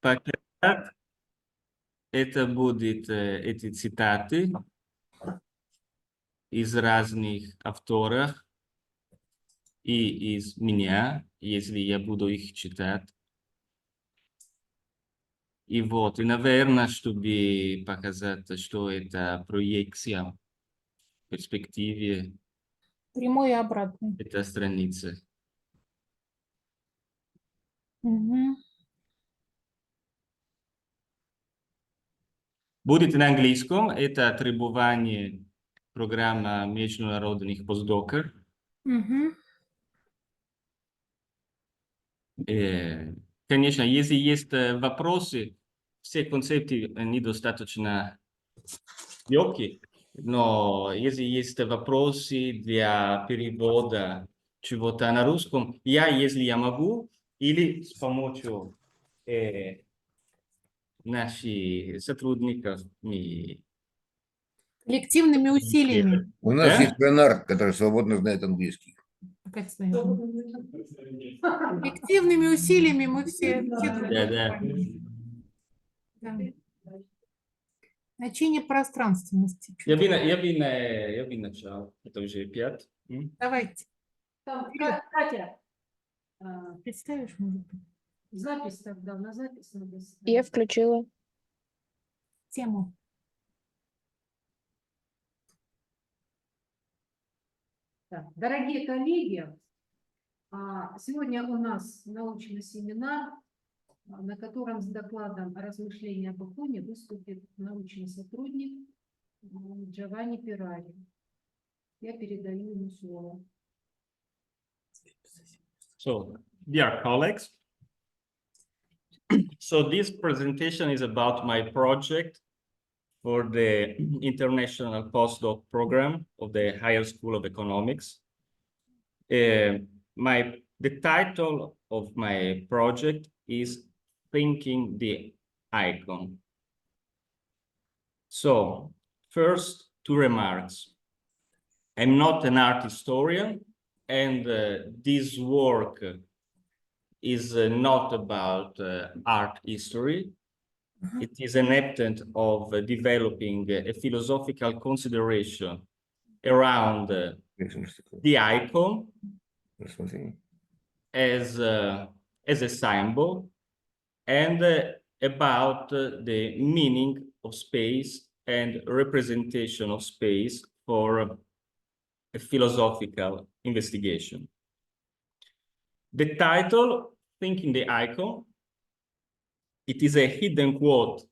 показать. Это будет эти цитаты из разных авторов и из меня, если я буду их читать. И вот, и, наверное, чтобы показать, что это проекция в перспективе. Прямой и обратный. Это страница. Угу. Будет на английском. Это требование программы международных постдоков. Угу. Конечно, если есть вопросы, все концепты, они достаточно легкие, но если есть вопросы для перевода чего-то на русском, если я могу, или с помощью наших сотрудников. Коллективными усилиями. У нас есть пленар, который свободно знает английский. Коллективными усилиями мы все Да. Значение пространственности. Я бы начал. Это уже 5. Давайте. Катя, Представишь, может быть, запись тогда, на запись надо ставить. Я включила. тему. Так, дорогие коллеги, сегодня у нас научный семинар, на котором с докладом «Размышления об иконе» выступит научный сотрудник Джованни Пирари. Я передаю ему слово. So, dear colleagues, so this presentation is about my project for the International Postdoc Program of the Higher School of Economics. The title of my project is Thinking the Icon. So, first, 2 remarks. I'm not an art historian, and this work is not about art history. It is an attempt of developing a philosophical consideration around the icon as a symbol, and about the meaning of space and representation of space for a philosophical investigation. The title, Thinking the Icon, it is a hidden quote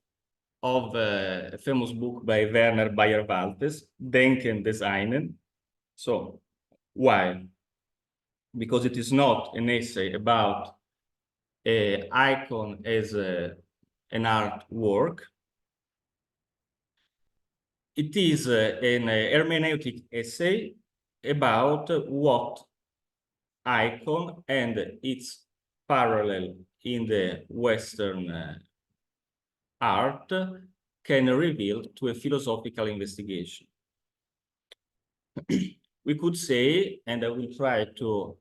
of a famous book by Werner Bayer-Waltes, Denken des einen. So, why? Because it is not an essay about an icon as an artwork. It is an hermeneutic essay about what icon and its parallel in the Western art can reveal to a philosophical investigation. We could say, and I will try to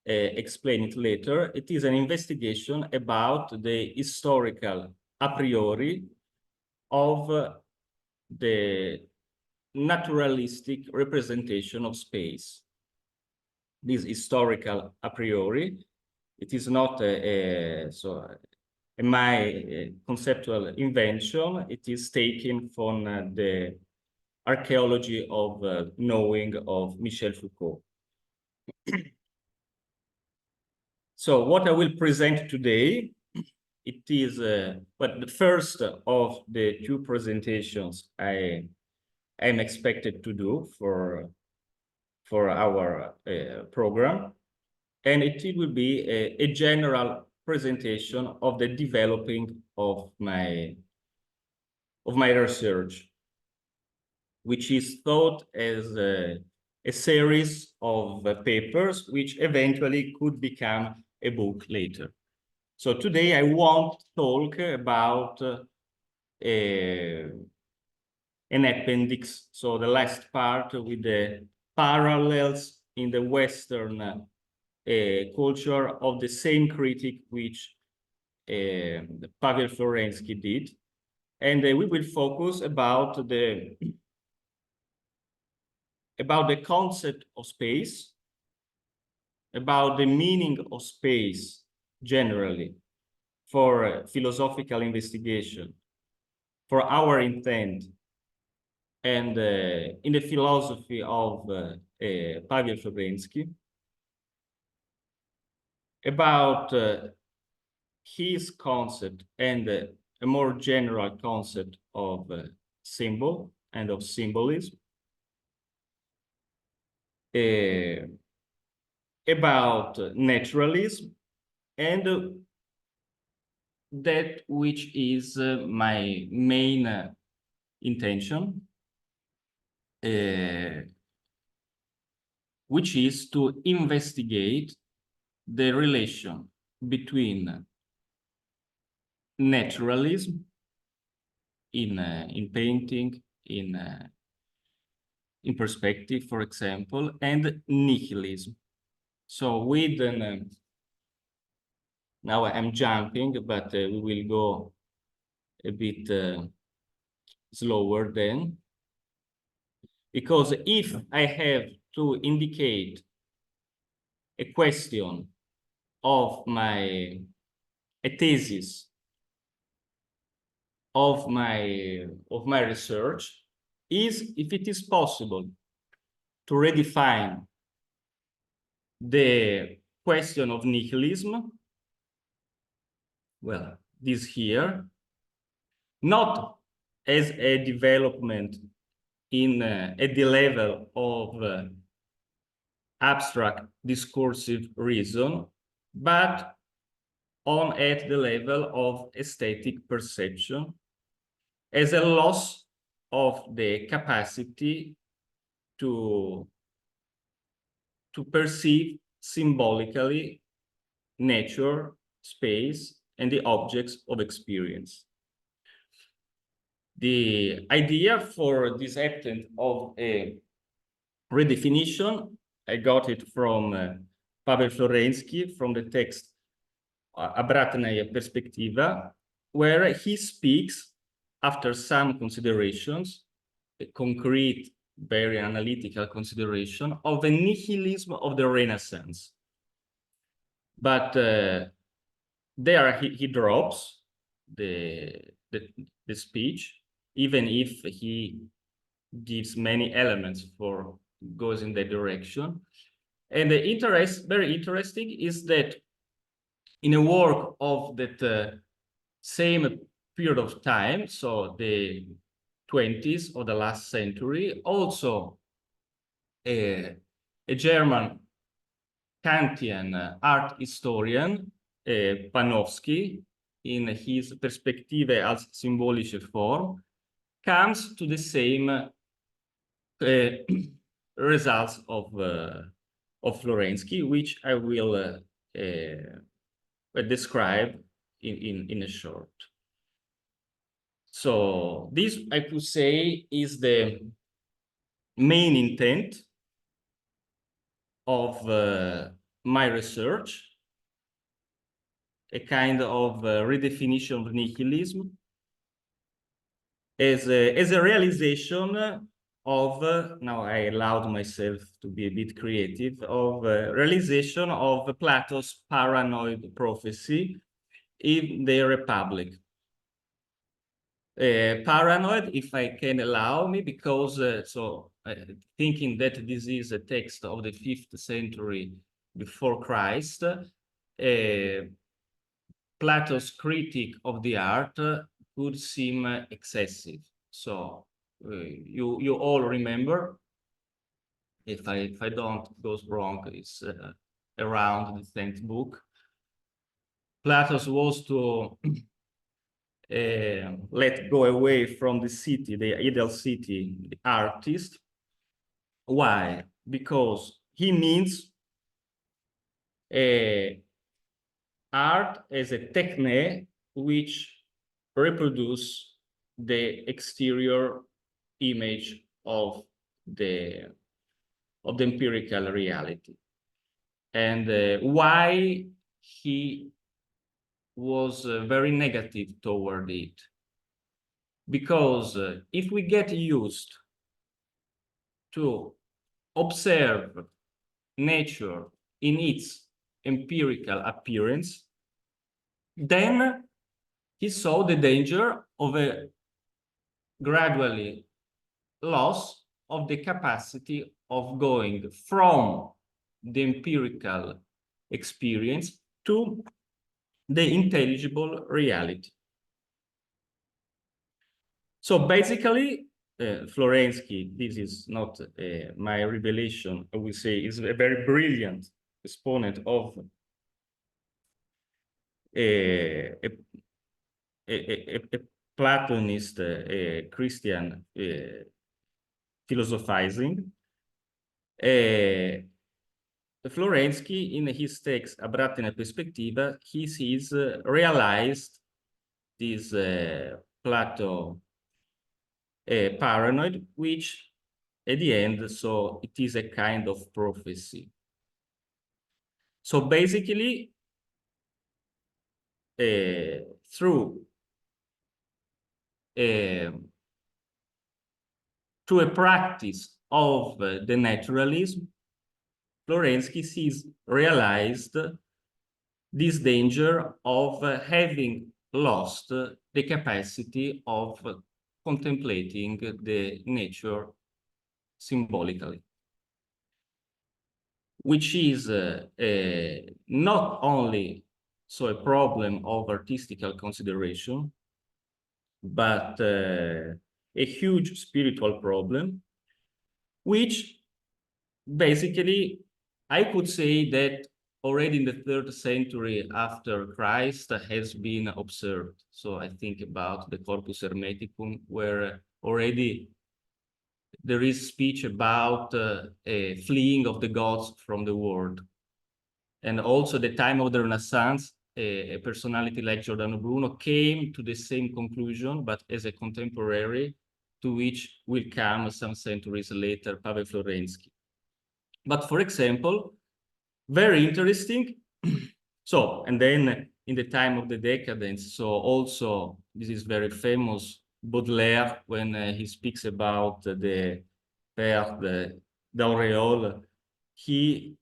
explain it later, it is an investigation about the historical a priori of the naturalistic representation of space. This historical a priori, it is not my conceptual invention. It is taken from the archaeology of knowing of Michel Foucault. So what I will present today, it is but the first of the 2 presentations I am expected to do for our program, and it will be a general presentation of the developing of my research, which is thought as a series of papers which eventually could become a book later. So today I won't talk about an appendix, so the last part with the parallels in the Western culture of the same critic which Pavel Florensky did. And we will focus about the concept of space, about the meaning of space generally for philosophical investigation, for our intent, and in the philosophy of Pavel Florensky, about his concept and a more general concept of symbol and of symbolism, about naturalism, and that which is my main intention, which is to investigate the relation between naturalism in painting, in perspective, for example, and nihilism. So with now I'm jumping, but we will go a bit slower then, because if I have to indicate a question of a thesis of my research, is if it is possible to redefine the question of nihilism, well, this here, not as a development at the level of abstract discursive reason, but at the level of aesthetic perception, as a loss of the capacity to perceive symbolically nature, space, and the objects of experience. The idea for this attempt of a redefinition, I got it from Pavel Florensky, from the text Обратная перспектива, where he speaks, after some considerations, a concrete, very analytical consideration of a nihilism of the Renaissance. But there he drops the speech, even if he gives many elements for goes in that direction. And the very interesting is that in a work of that same period of time, so the 20s of the last century, also a German Kantian art historian, Panofsky, in his Perspektive als symbolische Form, comes to the same results of Florensky, which I will describe in a short. So this, I could say, is the main intent of my research, a kind of redefinition of nihilism as a realization of, now I allowed myself to be a bit creative, of realization of Plato's paranoid prophecy in the Republic. Paranoid, if I can allow me, because thinking that this is a text of the 5th century before Christ, Plato's critique of the art could seem excessive. So you all remember, if I don't go wrong, it's around the 10th book. Plato's was to let go away from the city, the ideal city, the artist. Why? Because he means art as a techne which reproduce the exterior image of the empirical reality. And why he was very negative toward it. Because if we get used to observe nature in its empirical appearance, then he saw the danger of a gradually loss of the capacity of going from the empirical experience to the intelligible reality. So basically, Florensky, this is not my revelation, I will say, is a very brilliant exponent of a Platonist Christian philosophizing. Florensky, in his text Обратная перспектива, he sees realized this Plato paranoid, which at the end, so it is a kind of prophecy. So basically, through to a practice of the naturalism, Florensky sees realized this danger of having lost the capacity of contemplating the nature symbolically, which is not only so a problem of artistical consideration, but a huge spiritual problem, which basically I could say that already in the 3rd century after Christ has been observed. So I think about the Corpus Hermeticum, where already there is speech about a fleeing of the gods from the world. And also the time of the Renaissance, a personality like Giordano Bruno came to the same conclusion, but as a contemporary, to which will come some centuries later, Pavel Florensky. But for example, very interesting. So, and then in the time of the decadence, so also this is very famous, Baudelaire, when he speaks about the Père d'Auréole, he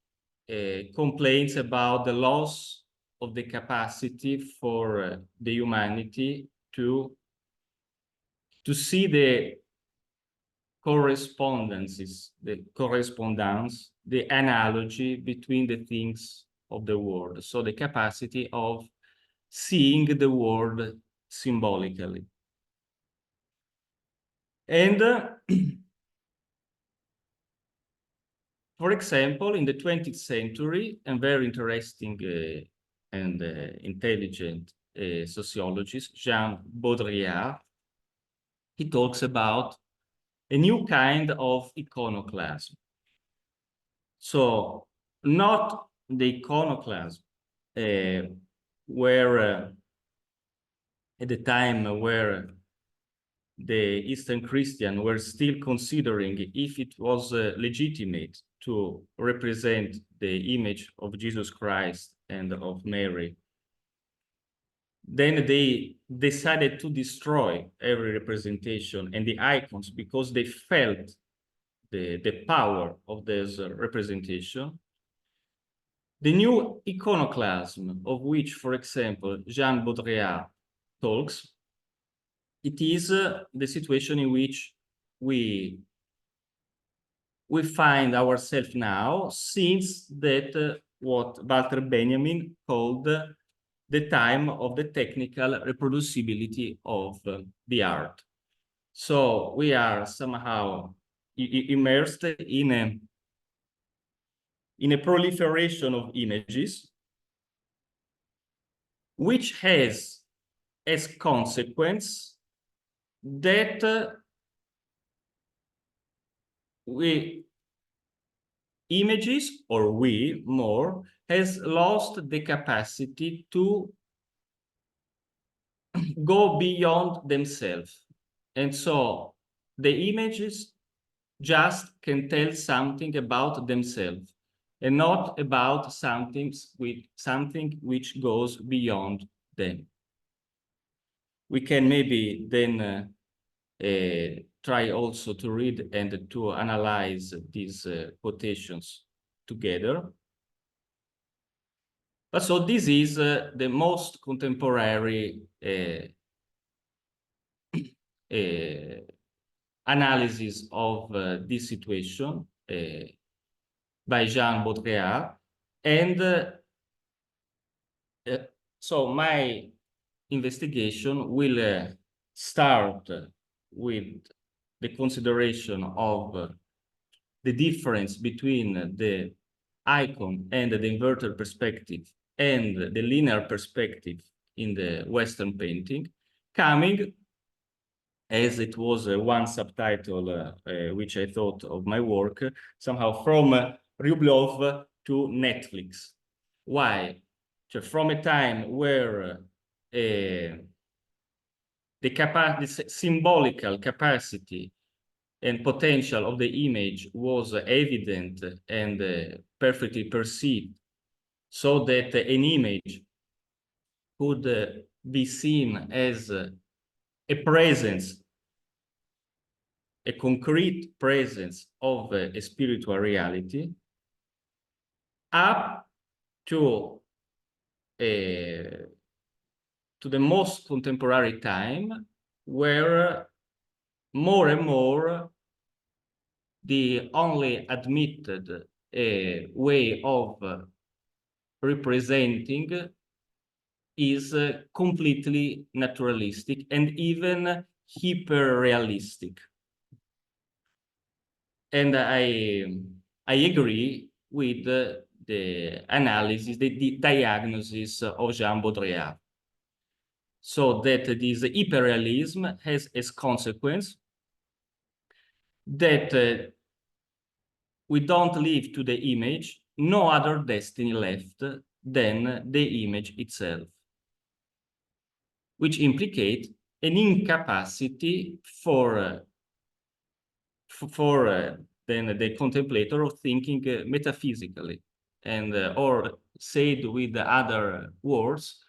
complains about the loss of the capacity for the humanity to see the correspondences, the correspondence, the analogy between the things of the world. So the capacity of seeing the world symbolically. And for example, in the 20th century, a very interesting and intelligent sociologist, Jean Baudrillard, he talks about a new kind of iconoclasm. So not the iconoclasm where at the time where the Eastern Christians were still considering if it was legitimate to represent the image of Jesus Christ and of Mary. Then they decided to destroy every representation and the icons because they felt the power of this representation. The new iconoclasm, of which, for example, Jean Baudrillard talks, it is the situation in which we find ourselves now, since that what Walter Benjamin called the time of the technical reproducibility of the art. So we are somehow immersed in a proliferation of images, which has as consequence that images, or we more, has lost the capacity to go beyond themselves. And so the images just can tell something about themselves and not about something which goes beyond them. We can maybe then try also to read and to analyze these quotations together. But so this is the most contemporary analysis of this situation by Jean Baudrillard. And so my investigation will start with the consideration of the difference between the icon and the inverted perspective and the linear perspective in the Western painting, coming, as it was one subtitle which I thought of my work, somehow from Rublov to Netflix. Why? So from a time where the symbolical capacity and potential of the image was evident and perfectly perceived, so that an image could be seen as a presence, a concrete presence of a spiritual reality, up to the most contemporary time, where more and more the only admitted way of representing is completely naturalistic and even hyper-realistic. And I agree with the analysis, the diagnosis of Jean Baudrillard. So that this hyperrealism has as consequence that we don't leave to the image no other destiny left than the image itself, which implicate an incapacity for then the contemplator of thinking metaphysically, and or said with other words,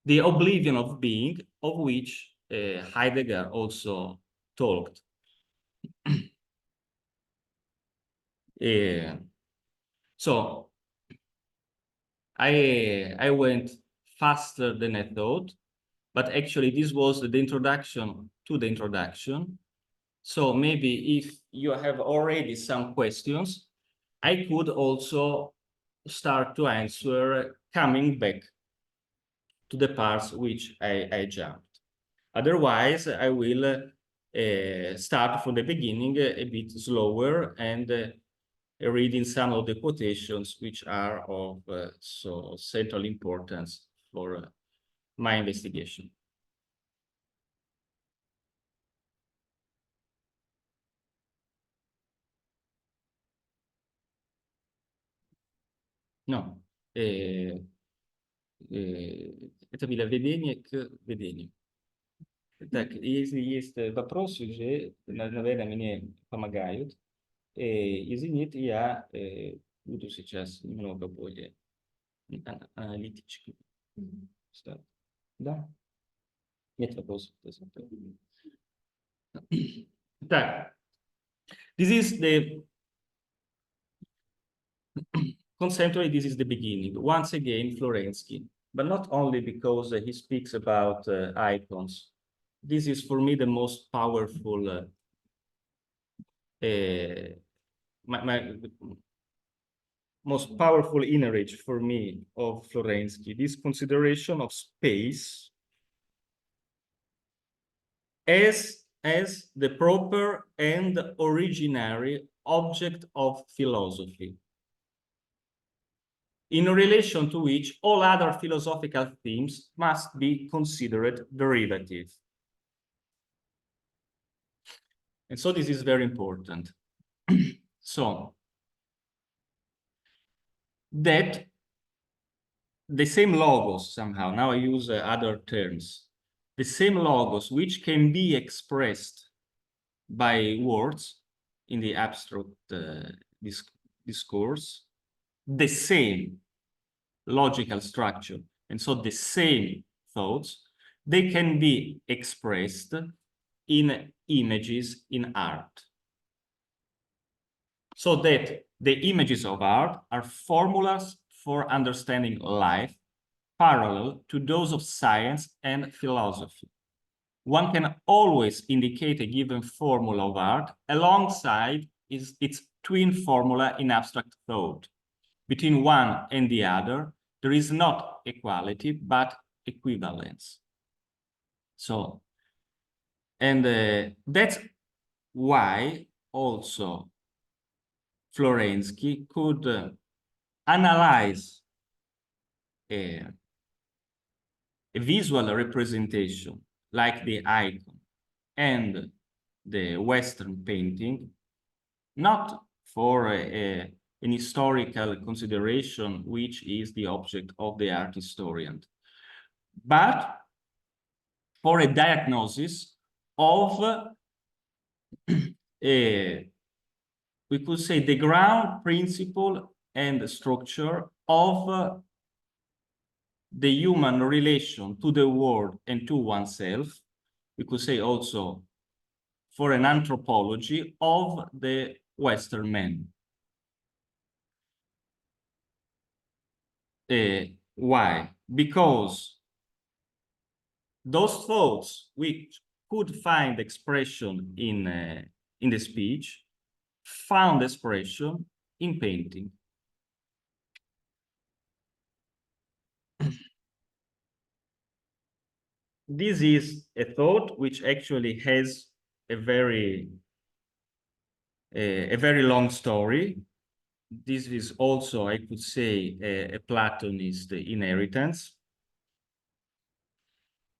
the oblivion of being, of which Heidegger also talked. So I went faster than I thought, but actually this was the introduction to the introduction. So maybe if you have already some questions, I could also start to answer coming back to the parts which I jumped. Otherwise, I will start from the beginning a bit slower and reading some of the quotations which are of so central importance for my investigation. No. Это были ведение к ведению. Так, если есть вопросы, уже, наверное, мне помогают. Извините, я буду сейчас немного более аналитически. Да? Нет вопросов. Так, this is the conceptually, this is the beginning. Once again, Florensky, but not only because he speaks about icons. This is for me the most powerful, most powerful image for me of Florensky. This consideration of space as the proper and originary object of philosophy, in relation to which all other philosophical themes must be considered derivative. And so this is very important. So that the same logos somehow, now I use other terms, the same logos which can be expressed by words in the abstract discourse, the same logical structure, and so the same thoughts, they can be expressed in images in art. So that the images of art are formulas for understanding life, parallel to those of science and philosophy. One can always indicate a given formula of art alongside its twin formula in abstract thought. Between one and the other, there is not equality, but equivalence. So, and that's why also Florensky could analyze a visual representation like the icon and the Western painting, not for an historical consideration, which is the object of the art historian, but for a diagnosis of, we could say, the ground principle and structure of the human relation to the world and to oneself. We could say also for an anthropology of the Western man. Why? Because those thoughts which could find expression in the speech found expression in painting. This is a thought which actually has a very long story. This is also, I could say, a Platonist inheritance.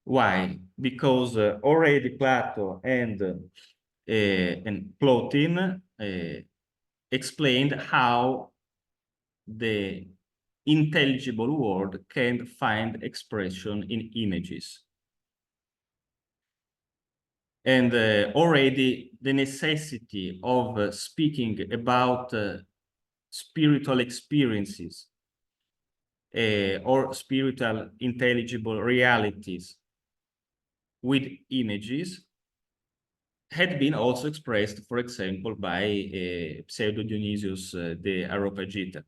Why? Because already Plato and Plotin explained how the intelligible world can find expression in images. And already the necessity of speaking about spiritual experiences or spiritual intelligible realities with images had been also expressed, for example, by Pseudo Dionysius the Areopagita.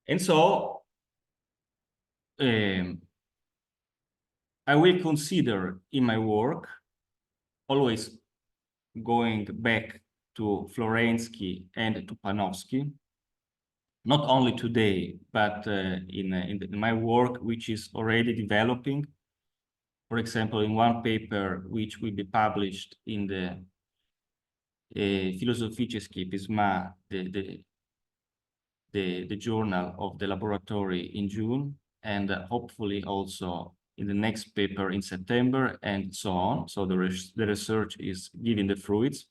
And so I will consider in my work, always going back to Florensky and to Panofsky, not only today, but in my work, which is already developing. For example, in one paper which will be published in the Philosophiczeskie Pisma, the journal of the laboratory in June, and hopefully also in the next paper in September, and so on. So the research is giving the fruits.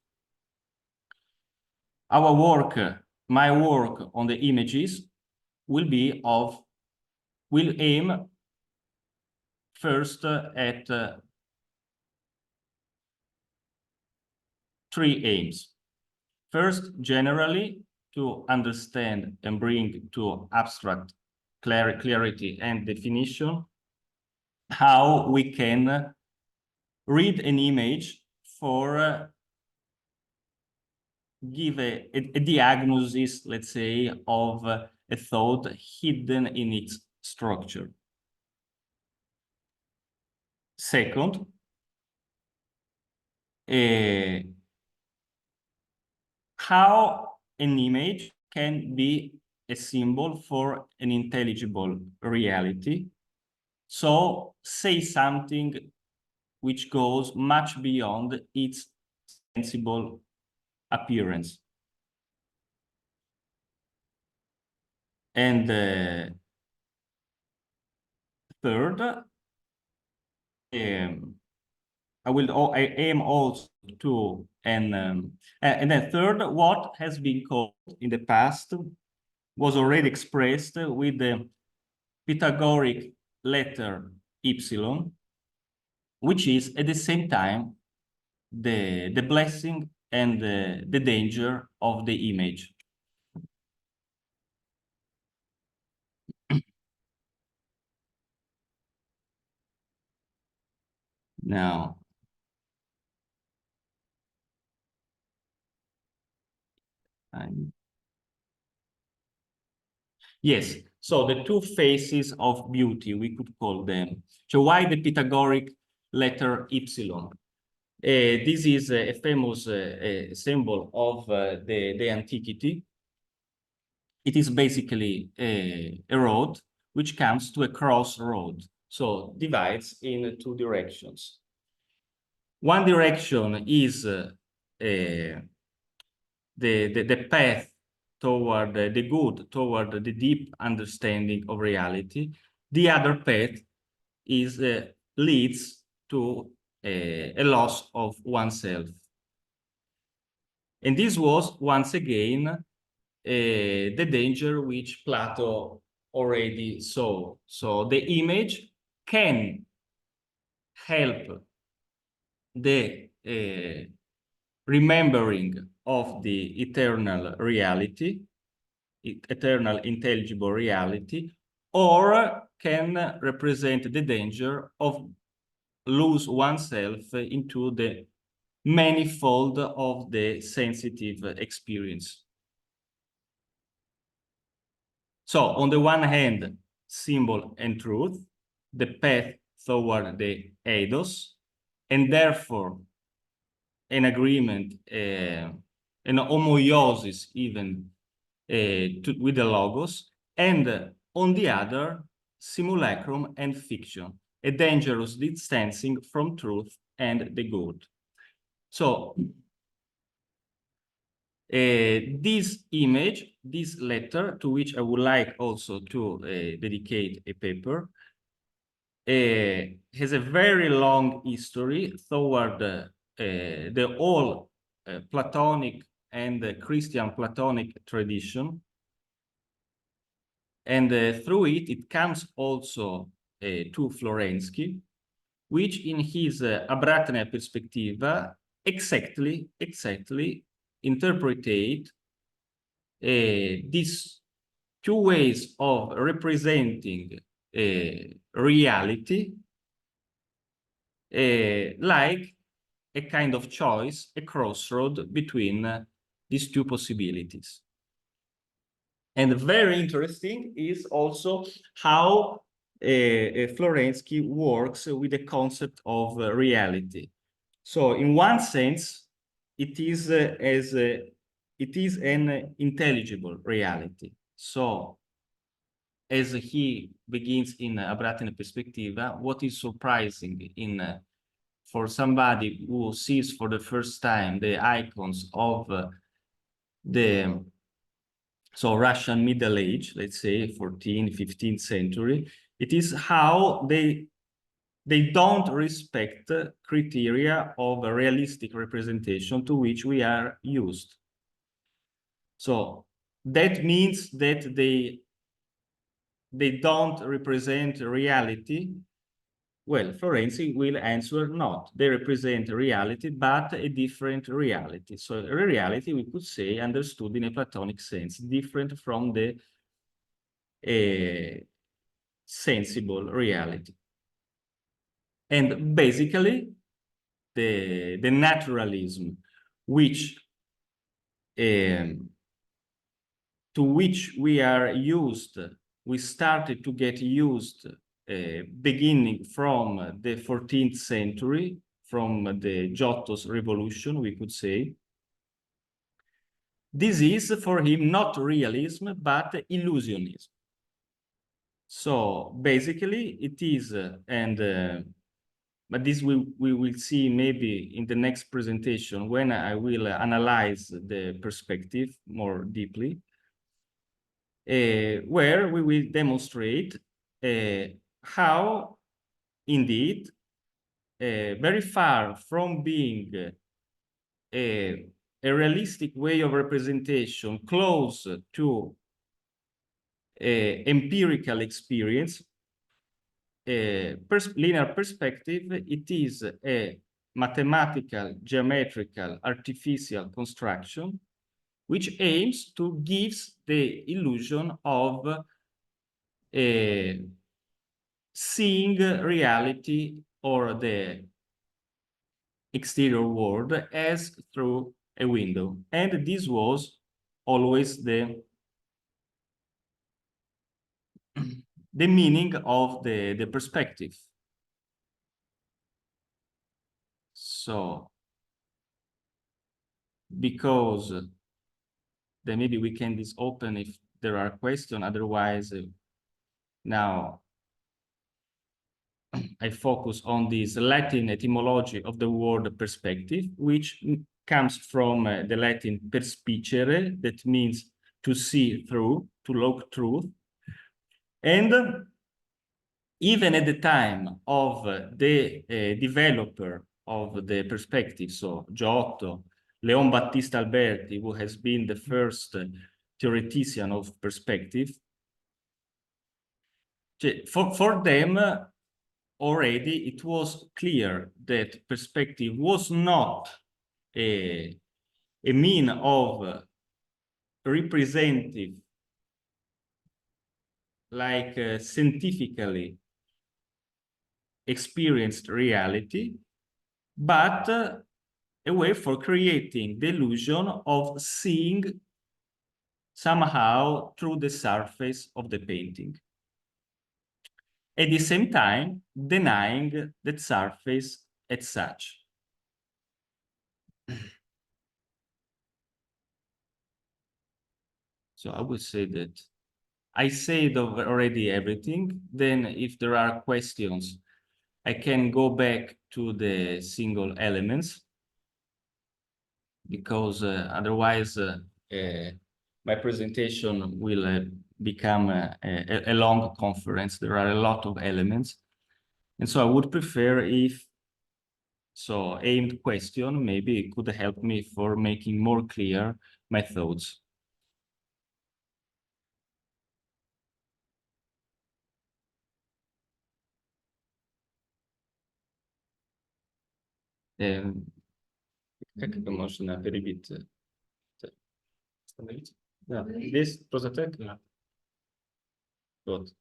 Our work, my work on the images will aim first at three aims. First, generally, to understand and bring to abstract clarity and definition how we can read an image for give a diagnosis, let's say, of a thought hidden in its structure. Second, how an image can be a symbol for an intelligible reality. So say something which goes much beyond its sensible appearance. And third, I aim also to, and then third, what has been called in the past was already expressed with the Pythagorean letter epsilon, which is at the same time the blessing and the danger of the image. Now, yes, so the two faces of beauty, we could call them. So why the Pythagorean letter epsilon? This is a famous symbol of the antiquity. It is basically a road which comes to a crossroad, so divides in two directions. One direction is the path toward the good, toward the deep understanding of reality. The other path is leads to a loss of oneself. And this was once again the danger which Plato already saw. So the image can help the remembering of the eternal reality, eternal intelligible reality, or can represent the danger of lose oneself into the manifold of the sensitive experience. So on the one hand, symbol and truth, the path toward the eidos, and therefore an agreement, an homoiosis even with the logos, and on the other, simulacrum and fiction, a dangerous distancing from truth and the good. So this image, this letter, to which I would like also to dedicate a paper, has a very long history toward the whole Platonic and Christian Platonic tradition. And through it, it comes also to Florensky, which in his Обратная перспектива exactly interpretate these two ways of representing reality like a kind of choice, a crossroad between these two possibilities. And very interesting is also how Florensky works with the concept of reality. So in one sense, it is an intelligible reality. So as he begins in Обратная перспектива, what is surprising in for somebody who sees for the first time the icons of the Russian Middle Age, let's say 14th, 15th century, it is how they don't respect criteria of a realistic representation to which we are used. So that means that they don't represent reality. Well, Florensky will answer not. They represent reality, but a different reality. So a reality, we could say, understood in a Platonic sense, different from the sensible reality. And basically, the naturalism, which to which we are used, we started to get used beginning from the 14th century, from the Giotto's revolution, we could say. This is for him not realism, but illusionism. So basically it is, but this we will see maybe in the next presentation when I will analyze the perspective more deeply, where we will demonstrate how indeed very far from being a realistic way of representation close to empirical experience, linear perspective, it is a mathematical, geometrical, artificial construction which aims to give the illusion of seeing reality or the exterior world as through a window. And this was always the meaning of the perspective. So, because then maybe we can just open if there are questions, otherwise now I focus on this Latin etymology of the word perspective, which comes from the Latin perspicere, that means to see through, to look through. And even at the time of the developer of the perspective, so Giotto, Leon Battista Alberti, who has been the first theoretician of perspective, for them already it was clear that perspective was not a mean of representative, like scientifically experienced reality, but a way for creating the illusion of seeing somehow through the surface of the painting. At the same time, denying that surface as such. So I would say that I said already everything. Then if there are questions, I can go back to the single elements, because otherwise my presentation will become a long conference. There are a lot of elements. And so I would prefer if aimed question maybe could help me for making more clear my thoughts. Как это можно перебить? Остановить? Да, здесь просто так. Вот.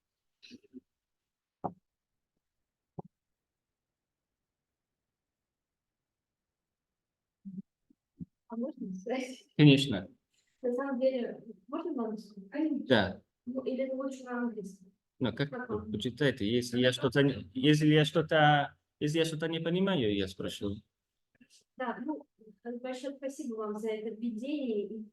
А можно сказать? Конечно. На самом деле, можно на русском? Да. Ну, или лучше на английском? Ну, как вы почитайте, если я что-то не понимаю, я спрошу. Да, ну, большое спасибо вам за это введение и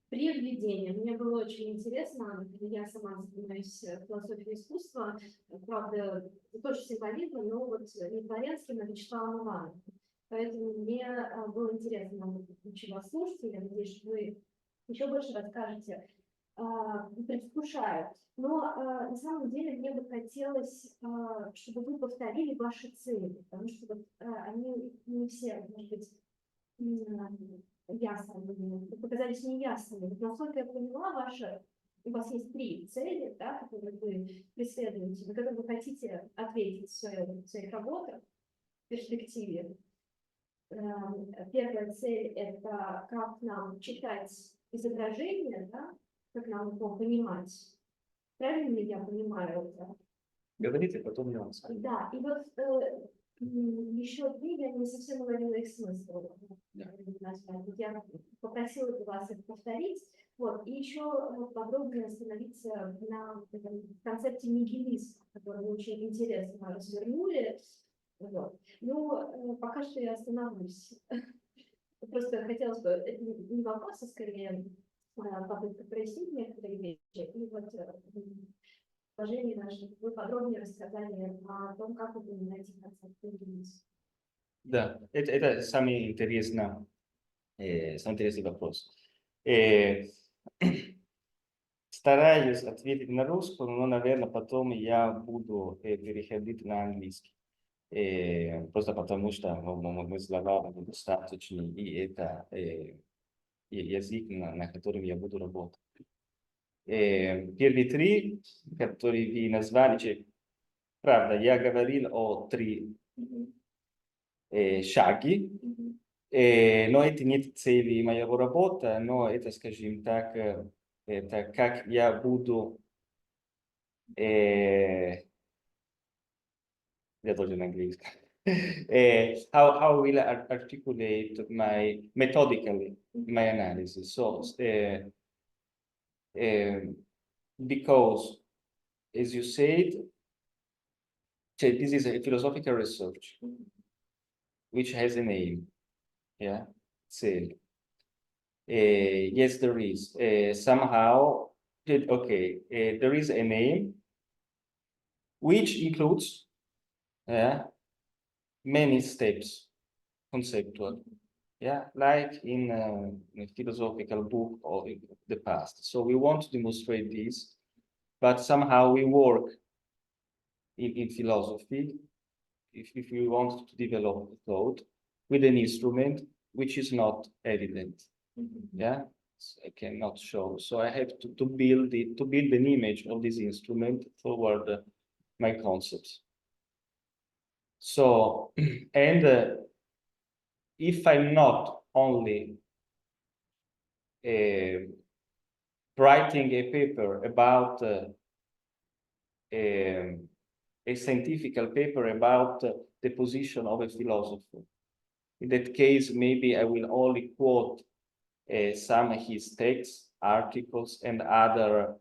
предвведение. Мне было очень интересно. Я сама занимаюсь философией искусства. Правда, тоже символизмом, но вот не дворянским, а Вячеславом Ивановым. Поэтому мне было интересно очень вас слушать. Я надеюсь, что вы еще больше расскажете, предвкушаю. Но на самом деле мне бы хотелось, чтобы вы повторили ваши цели, потому что вот, они не все, может быть, ясными, показались неясными. Вот, насколько я поняла, у вас есть 3 цели, да, которые вы преследуете, на которые вы хотите ответить в своих работах в перспективе. Первая цель – это как нам читать изображение, да, как нам его понимать. Правильно ли я понимаю это? Говорите, потом я вам скажу. Да, и вот еще 2 я не совсем уловила их смысл. Вот я попросила бы вас это повторить. Вот, и еще подробнее остановиться на этом концепте нигилизма, который вы очень интересно развернули. Вот. Но пока что я остановлюсь. Просто хотелось бы, это не вопрос, а скорее попытка прояснить некоторые вещи. И вот в положении наших вы подробнее рассказали о том, как вы понимаете концепт нигилизма. Да, это самый интересный вопрос. Стараюсь ответить на русском, но, наверное, потом я буду переходить на английский. Просто потому что мы слова достаточно, и это язык, на котором я буду работать. Первые 3, которые вы назвали, правда, я говорил о 3 шаги, но это не цели моего работы, но это, скажем так, это как я буду, я должен на английском. how will I articulate my methodically my analysis? So because, as you said, this is a philosophical research which has a name. Yeah, say. Yes, there is. Somehow, okay, there is a name which includes many steps, conceptual. Yeah, like in a philosophical book of the past. So we want to demonstrate this, but somehow we work in philosophy, if we want to develop thought, with an instrument which is not evident. Yeah, so I cannot show. So I have to build it, to build an image of this instrument toward my concepts. So, and if I'm not only writing a paper about a scientific paper about the position of a philosopher, in that case, maybe I will only quote some of his texts, articles, and other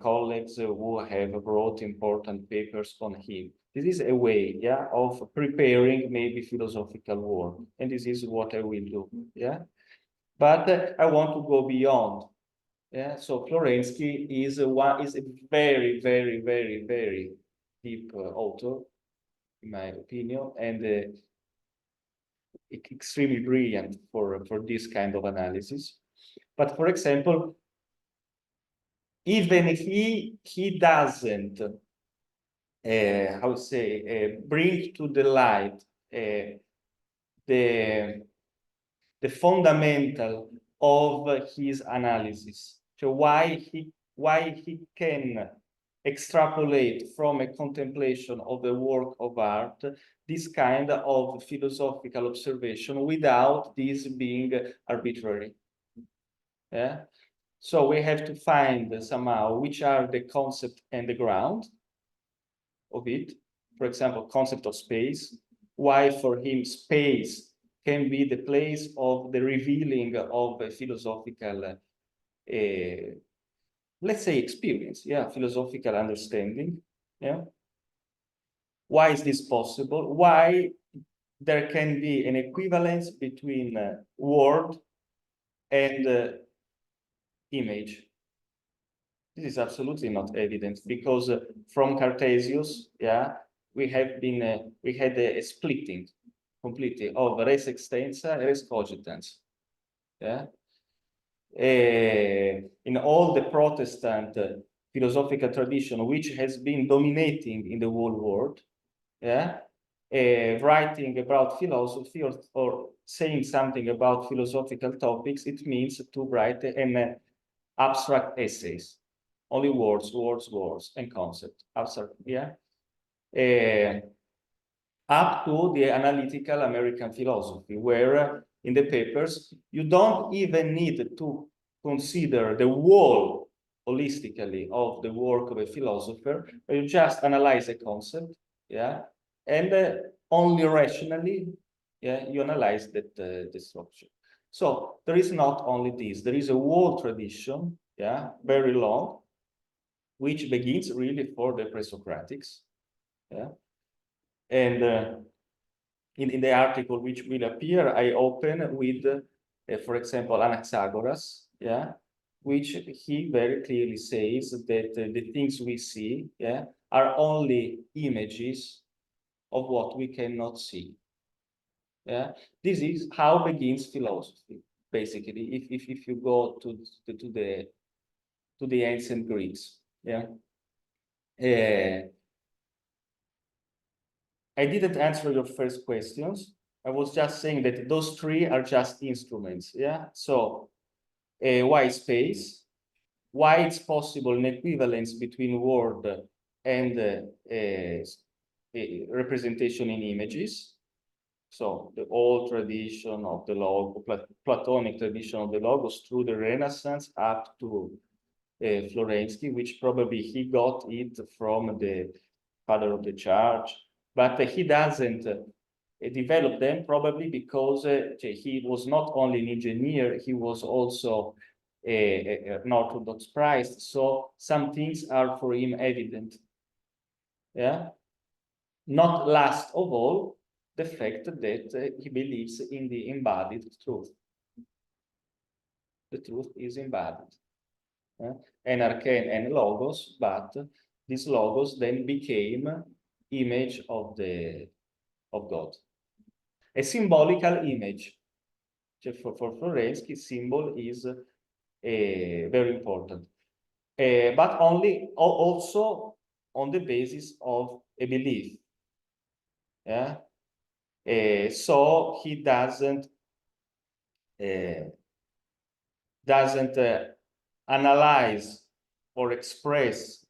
colleagues who have wrote important papers on him. This is a way, yeah, of preparing maybe philosophical work, and this is what I will do, yeah. But I want to go beyond, yeah. So Florensky is a very, very, very, very deep author, in my opinion, and extremely brilliant for this kind of analysis. But for example, even if he doesn't how to say bring to the light the fundamental of his analysis, so why he can extrapolate from a contemplation of the work of art this kind of philosophical observation without this being arbitrary. Yeah. So we have to find somehow which are the concept and the ground of it. For example, concept of space. Why for him space can be the place of the revealing of a philosophical, let's say, experience. Yeah, philosophical understanding. Yeah. Why is this possible? Why there can be an equivalence between word and image? This is absolutely not evident because from Cartesius, yeah, we had a splitting completely of res extensa and res cogitans. Yeah. In all the Protestant philosophical tradition, which has been dominating in the whole world, yeah, writing about philosophy or saying something about philosophical topics, it means to write an abstract essays, only words, and concept, abstract, yeah. Up to the analytical American philosophy, where in the papers, you don't even need to consider the whole holistically of the work of a philosopher, but you just analyze a concept, yeah, and only rationally, yeah, you analyze the structure. So there is not only this, there is a whole tradition, yeah, very long, which begins really for the pre-Socratics, yeah. And in the article which will appear, I open with, for example, Anaxagoras, yeah, which he very clearly says that the things we see, yeah, are only images of what we cannot see. Yeah, this is how begins philosophy, basically. If you go to the ancient Greeks, yeah. I didn't answer your first questions. I was just saying that those three are just instruments. Yeah. So why space? Why it's possible an equivalence between word and representation in images? So the old tradition of the logos, Platonic tradition of the logos through the Renaissance up to Florensky, which probably he got it from the father of the church, but he doesn't develop them probably because he was not only an engineer, he was also an Orthodox priest. So some things are for him evident. Yeah. Not last of all, the fact that he believes in the embodied truth. The truth is embodied. An arcane and logos, but this logos then became image of God. A symbolical image. For Florensky, symbol is very important, but only also on the basis of a belief. Yeah. So he doesn't analyze or express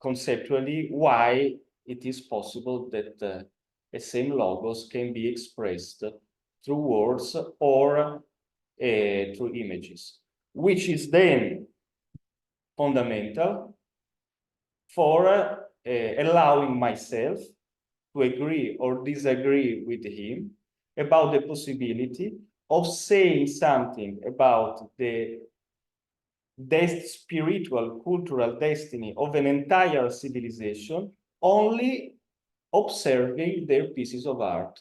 conceptually why it is possible that a same logos can be expressed through words or through images, which is then fundamental for allowing myself to agree or disagree with him about the possibility of saying something about the spiritual, cultural destiny of an entire civilization only observing their pieces of art.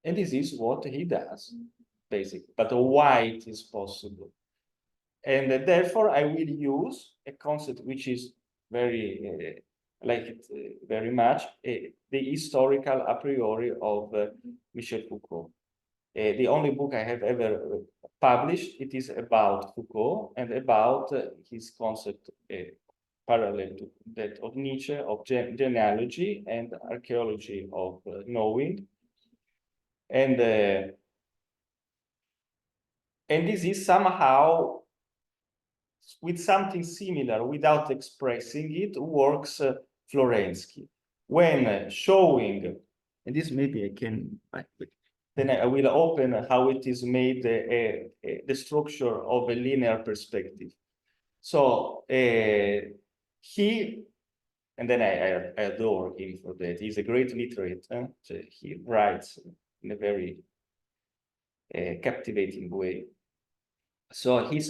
And this is what he does, basically. But why it is possible? And therefore, I will use a concept which is very, I like it very much, the historical a priori of Michel Foucault. The only book I have ever published, it is about Foucault and about his concept parallel to that of Nietzsche, of genealogy and archaeology of knowing. And this is somehow with something similar, without expressing it, works Florensky. When showing, and this maybe I can, then I will open how it is made the structure of a linear perspective. So he, and then I adore him for that. He's a great literate. So he writes in a very captivating way. So he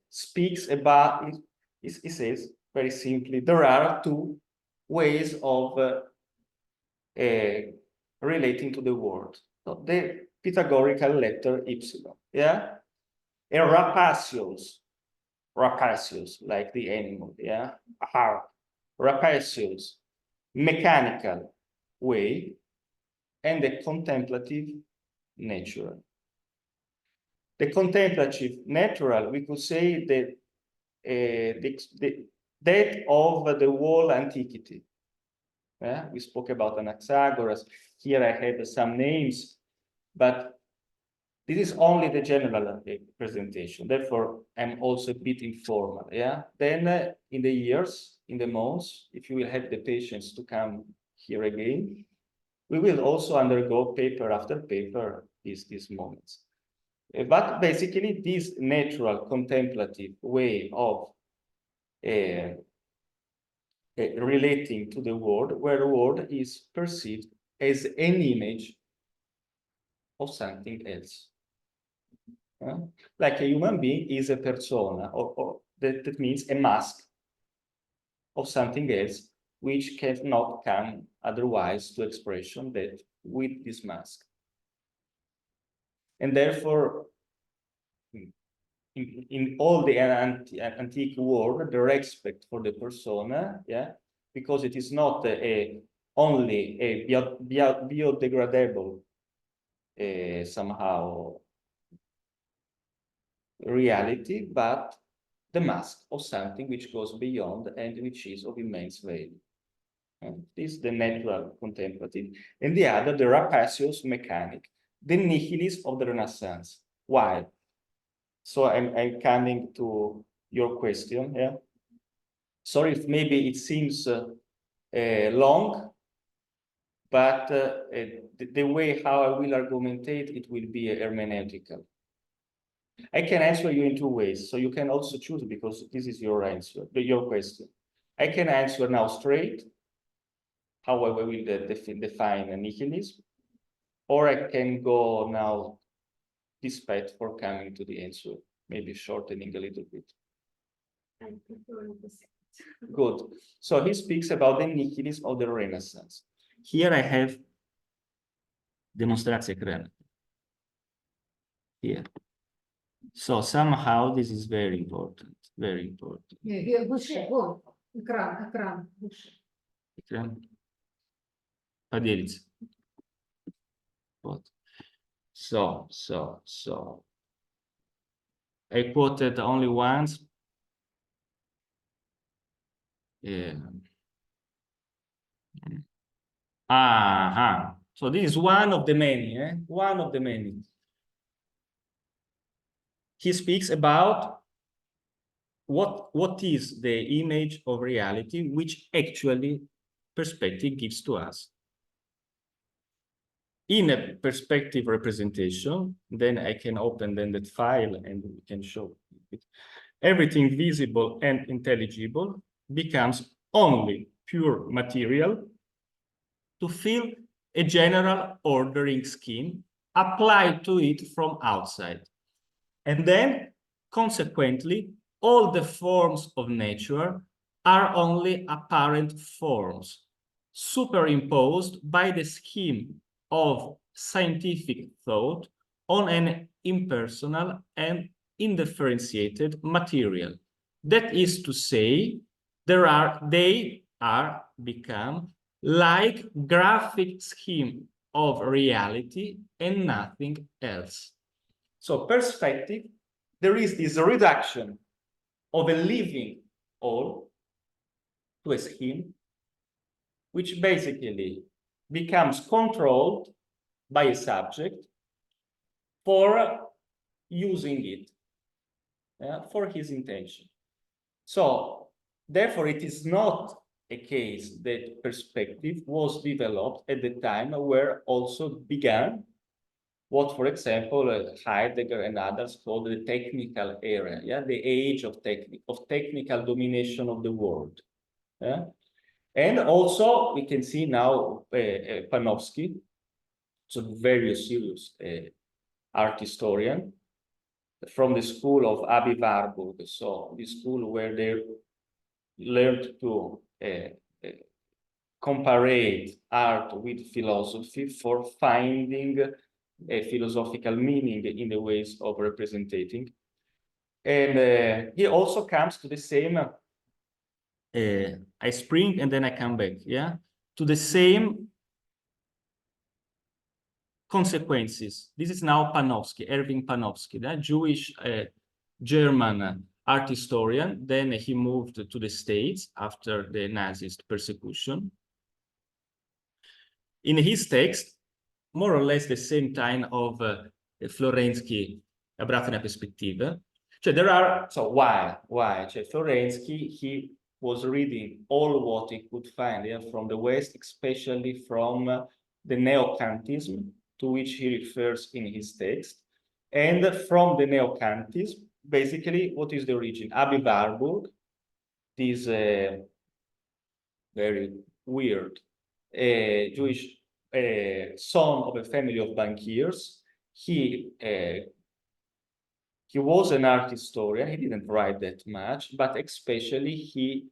speaks about, he says very simply, there are two ways of relating to the world. So the Pythagorean letter epsilon, yeah? A rapacious, like the animal, yeah? Rapacious, mechanical way, and the contemplative natural. The contemplative natural, we could say that that of the whole antiquity. Yeah? We spoke about Anaxagoras. Here I have some names, but this is only the general presentation. Therefore, I'm also a bit informal. Yeah. Then in the years, in the months, if you will have the patience to come here again, we will also undergo paper after paper these moments. But basically, this natural contemplative way of relating to the world, where the world is perceived as an image of something else. Like a human being is a persona, or that means a mask of something else, which cannot come otherwise to expression that with this mask. And therefore, in all the antique world, the respect for the persona, yeah, because it is not only a biodegradable somehow reality, but the mask of something which goes beyond and which is of immense value. And this is the natural contemplative. And the other, the rapacious mechanic, the nihilism of the Renaissance. Why? So I'm coming to your question. Yeah. Sorry if maybe it seems long, but the way how I will argumentate it will be hermeneutical. I can answer you in two ways, so you can also choose because this is your answer, your question. I can answer now straight, how I will define nihilism, or I can go now this path for coming to the answer, maybe shortening a little bit. I prefer the second. Good. So he speaks about the nihilism of the Renaissance. Here I have demonstracja ekranu. Here. So somehow this is very important, very important. Выше, вон, экран, выше. Экран. Поделиться. Вот. So. I quoted only once. Yeah. So this is one of the many, one of the many. He speaks about what is the image of reality which actually perspective gives to us. In a perspective representation, then I can open then that file and we can show it. Everything visible and intelligible becomes only pure material to fill a general ordering scheme applied to it from outside. And then, consequently, all the forms of nature are only apparent forms, superimposed by the scheme of scientific thought on an impersonal and indifferentiated material. That is to say, they are become like graphic scheme of reality and nothing else. So perspective, there is this reduction of a living all to a scheme, which basically becomes controlled by a subject for using it for his intention. So therefore, it is not a case that perspective was developed at the time where also began what, for example, Heidegger and others call the technical era, the age of technical domination of the world. And also we can see now Panofsky, so very serious art historian from the school of Abi Warburg, so the school where they learned to compare art with philosophy for finding a philosophical meaning in the ways of representing. And he also comes to the same, I spring and then I come back, to the same consequences. This is now Panofsky, Erwin Panofsky, Jewish German art historian. Then he moved to the States after the Nazist persecution. In his text, more or less the same time of Florensky, Abbraccio una prospettiva. So why? Florensky, he was reading all what he could find from the West, especially from the neo-Kantism, to which he refers in his text. And from the neo-Kantism, basically, what is the origin? Abi Warburg, this very weird Jewish son of a family of bankiers. He was an art historian. He didn't write that much, but especially he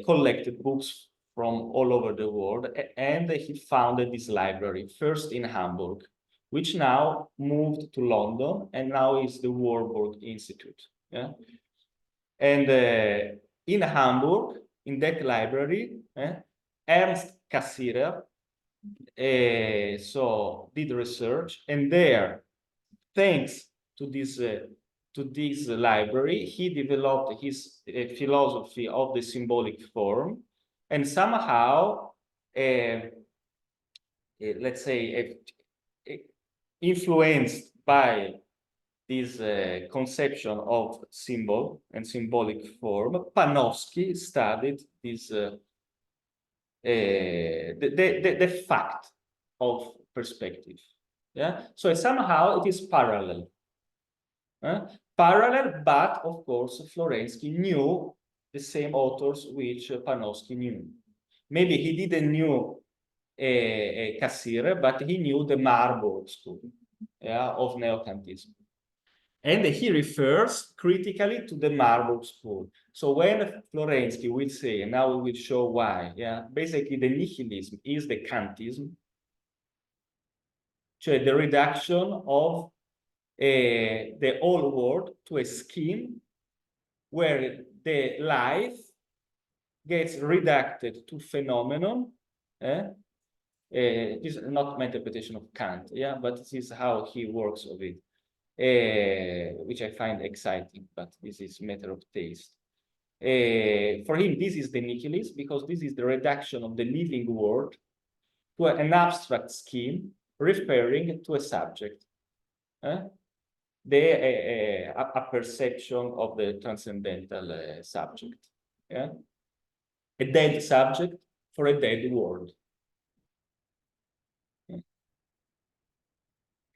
collected books from all over the world, and he founded this library, first in Hamburg, which now moved to London, and now is the Warburg Institute. And in Hamburg, in that library, Ernst Cassirer so did research, and there, thanks to this library, he developed his philosophy of the symbolic form, and somehow, let's say, influenced by this conception of symbol and symbolic form, Panofsky studied this the fact of perspective. So somehow it is parallel. Parallel, but of course Florensky knew the same authors which Panofsky knew. maybe he didn't knew a Cassire, but he knew the Marburg school, yeah, of neo-Kantism. And he refers critically to the Marburg school. So when Florensky will say, and now we will show why, yeah, basically the nihilism is the Kantism, so the reduction of the whole world to a scheme where the life gets reduced to phenomenon. This is not my interpretation of Kant, yeah, but this is how he works of it, which I find exciting, but this is a matter of taste. For him, this is the nihilism because this is the reduction of the living world to an abstract scheme referring to a subject, a perception of the transcendental subject, yeah? A dead subject for a dead world.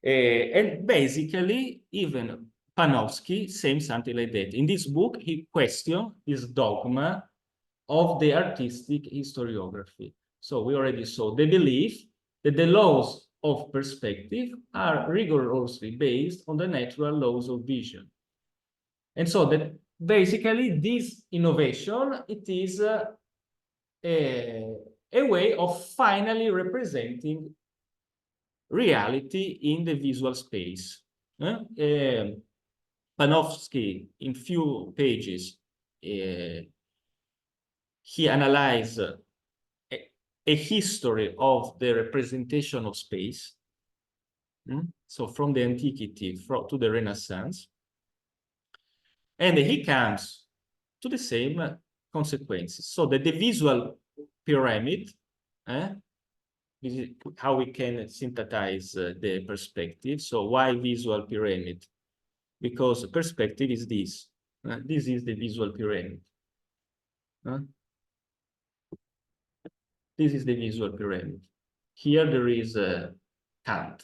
And basically, even Panofsky saying something like that. In this book, he questioned this dogma of the artistic historiography. So we already saw the belief that the laws of perspective are rigorously based on the natural laws of vision. And so that basically this innovation, it is a way of finally representing reality in the visual space. Panofsky, in few pages, he analyzed a history of the representation of space. So from the antiquity to the Renaissance. And he comes to the same consequences. So that the visual pyramid, this is how we can synthesize the perspective. So why visual pyramid? Because perspective is this. This is the visual pyramid. This is the visual pyramid. Here there is Kant,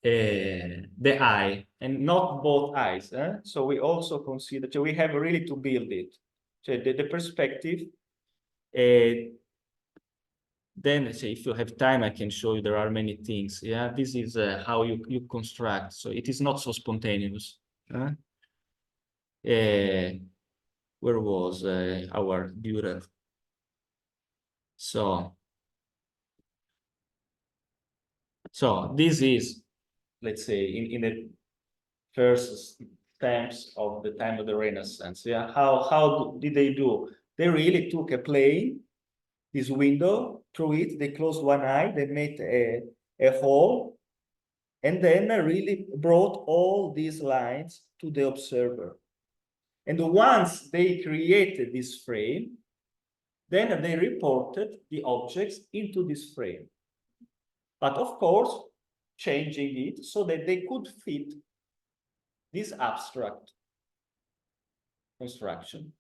the eye, and not both eyes. So we also consider, so we have really to build it. So the perspective, then say if you have time, I can show you there are many things. Yeah, this is how you construct. So it is not so spontaneous. Where was our Dürer? So this is, let's say, in the first stamps of the time of the Renaissance. Yeah, how did they do? They really took a plane, this window, through it, they closed one eye, they made a hole, and then really brought all these lines to the observer. And once they created this frame, then they reported the objects into this frame. But of course, changing it so that they could fit this abstract construction.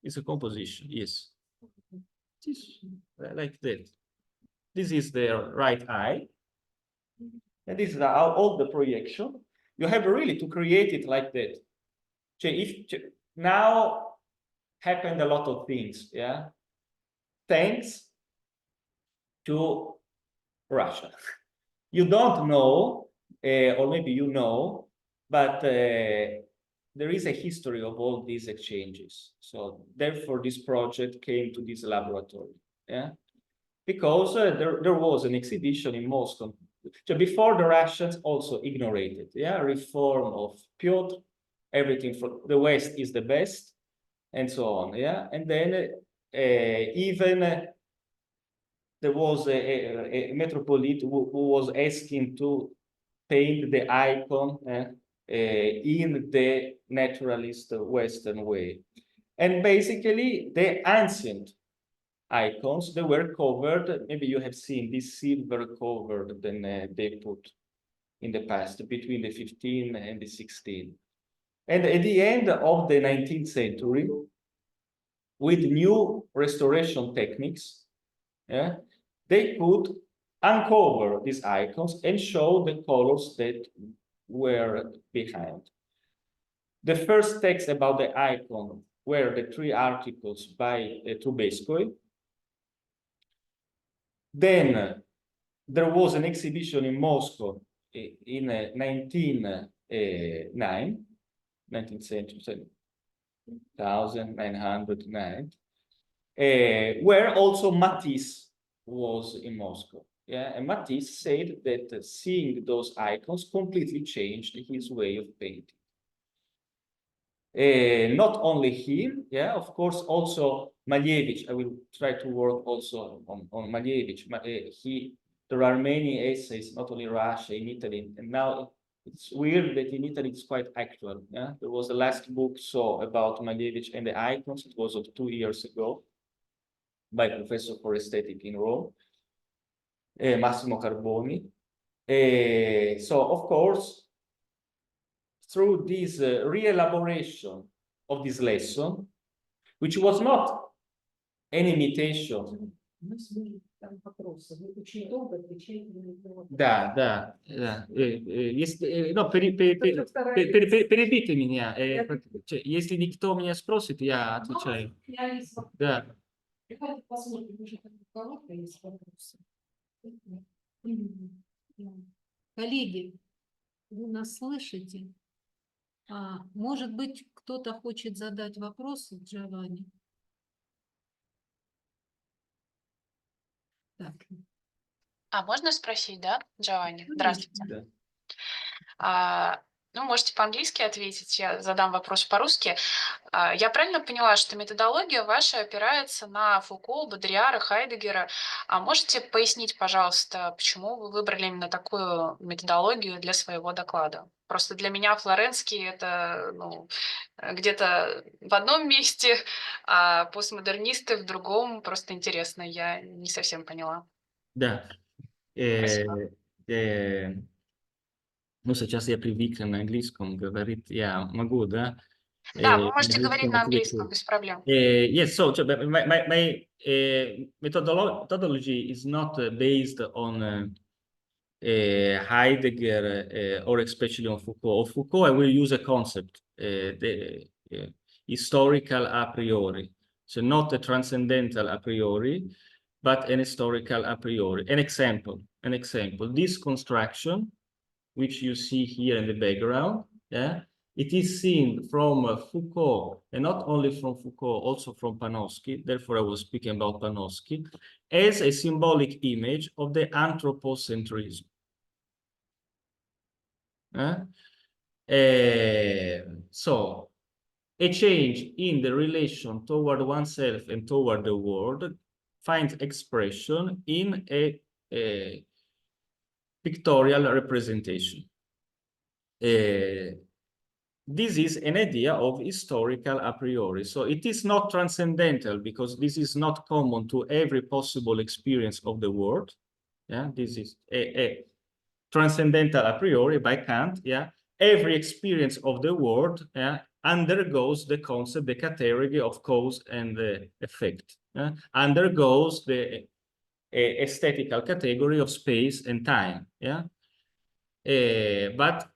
It's a composition, yes. This, like that. This is the right eye. And this is all the projection. You have really to create it like that. So now happened a lot of things, yeah, thanks to Russia. You don't know, or maybe you know, but there is a history of all these exchanges. So therefore, this project came to this laboratory, yeah, because there was an exhibition in Moscow. So before, the Russians also ignored it, yeah, reform of Piotr, everything from the West is the best, and so on, yeah, and then even there was a metropolitan who was asking to paint the icon in the naturalist Western way. And basically, the ancient icons, they were covered, maybe you have seen this silver covered, then they put in the past, between the 15th and the 16th. And at the end of the 19th century, with new restoration techniques, yeah, they could uncover these icons and show the colors that were behind. The first text about the icon were the 3 articles by Trubetskoy. Then there was an exhibition in Moscow in 1909, 1909, where also Matisse was in Moscow. Yeah, and Matisse said that seeing those icons completely changed his way of painting. Not only him, yeah, of course, also Malevich. I will try to work also on Malevich. There are many essays, not only Russia, in Italy, and now it's weird that in Italy it's quite actual. Yeah, there was the last book about Malevich and the icons. It was of 2 years ago by Professor for Aesthetic in Rome, Massimo Carboni. So of course, through this re-elaboration of this lesson, which was not an imitation. Да. Перебейте меня. Если никто меня спросит, я отвечаю. Да. Давайте посмотрим, может, у кого-то есть вопросы. Коллеги, вы нас слышите? Может быть, кто-то хочет задать вопросы, Джованни? Так. Можно спросить, да, Джованни? Здравствуйте. Да. Ну, можете по-английски ответить, я задам вопрос по-русски. Я правильно поняла, что методология ваша опирается на Фуко, Бодриара, Хайдеггера. Можете пояснить, пожалуйста, почему вы выбрали именно такую методологию для своего доклада? Просто для меня Флоренский это где-то в одном месте, а постмодернисты в другом. Просто интересно, я не совсем поняла. Да. Ну, сейчас я привык на английском говорить, я могу, да? Да, вы можете говорить на английском, без проблем. Yes, so my methodology is not based on Heidegger or especially on Foucault. Of Foucault, I will use a concept, the historical a priori. So not a transcendental a priori, but an historical a priori. An example, this construction, which you see here in the background, yeah, it is seen from Foucault, and not only from Foucault, also from Panofsky, therefore I was speaking about Panofsky, as a symbolic image of the anthropocentrism. So, a change in the relation toward oneself and toward the world finds expression in a pictorial representation. This is an idea of historical a priori. So it is not transcendental because this is not common to every possible experience of the world. Yeah, this is a transcendental a priori by Kant. Yeah, every experience of the world undergoes the concept, the category of cause and effect. Undergoes the aesthetical category of space and time. Yeah, but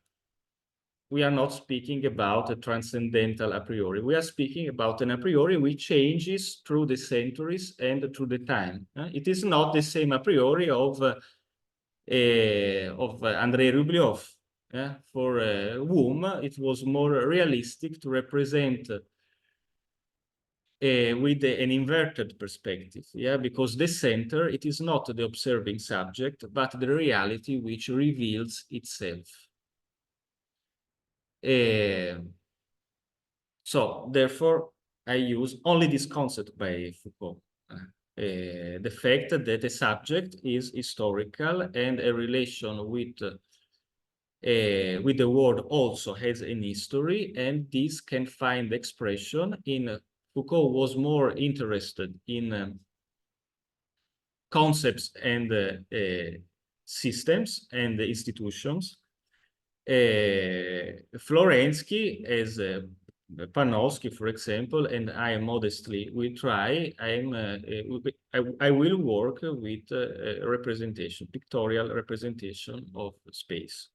we are not speaking about a transcendental a priori. We are speaking about an a priori which changes through the centuries and through the time. It is not the same a priori of Andrei Rublev, for whom it was more realistic to represent with an inverted perspective, because the center, it is not the observing subject, but the reality which reveals itself. So therefore, I use only this concept by Foucault. The fact that a subject is historical and a relation with the world also has an history, and this can find expression in Foucault was more interested in concepts and systems and institutions. Florensky, as Panofsky, for example, and I modestly will try. I will work with representation, pictorial representation of space.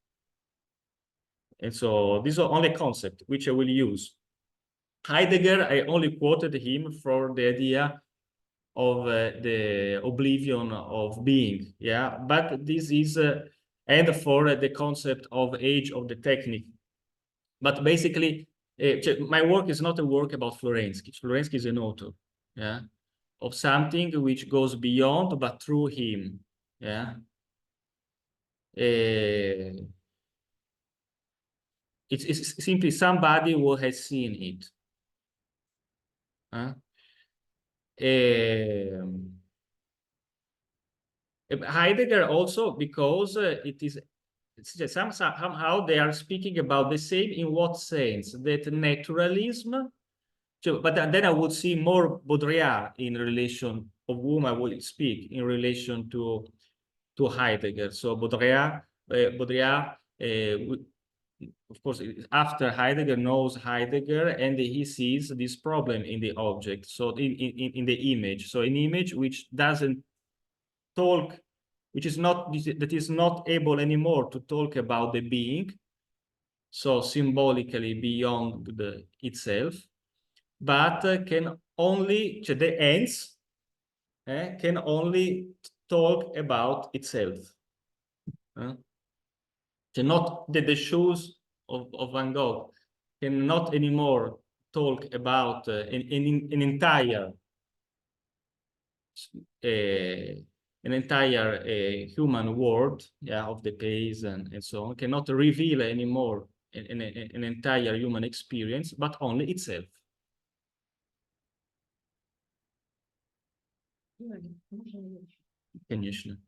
And so these are only concepts which I will use. Heidegger, I only quoted him for the idea of the oblivion of being, yeah, but this is and for the concept of age of the technique. But basically, my work is not a work about Florensky. Florensky is an author, yeah, of something which goes beyond, but through him, yeah. It's simply somebody who has seen it. Heidegger also, because it is somehow they are speaking about the same. In what sense? That naturalism, but then I would see more Baudrillard in relation, of whom I will speak in relation to Heidegger. So Baudrillard, of course, after Heidegger knows Heidegger, and he sees this problem in the object, so in the image. So an image which doesn't talk, which is not, that is not able anymore to talk about the being, so symbolically beyond itself, but can only, the ends can only talk about itself. Not the shoes of Van Gogh cannot anymore talk about an entire human world, yeah, of the pace and so on, cannot reveal anymore an entire human experience, but only itself. Конечно.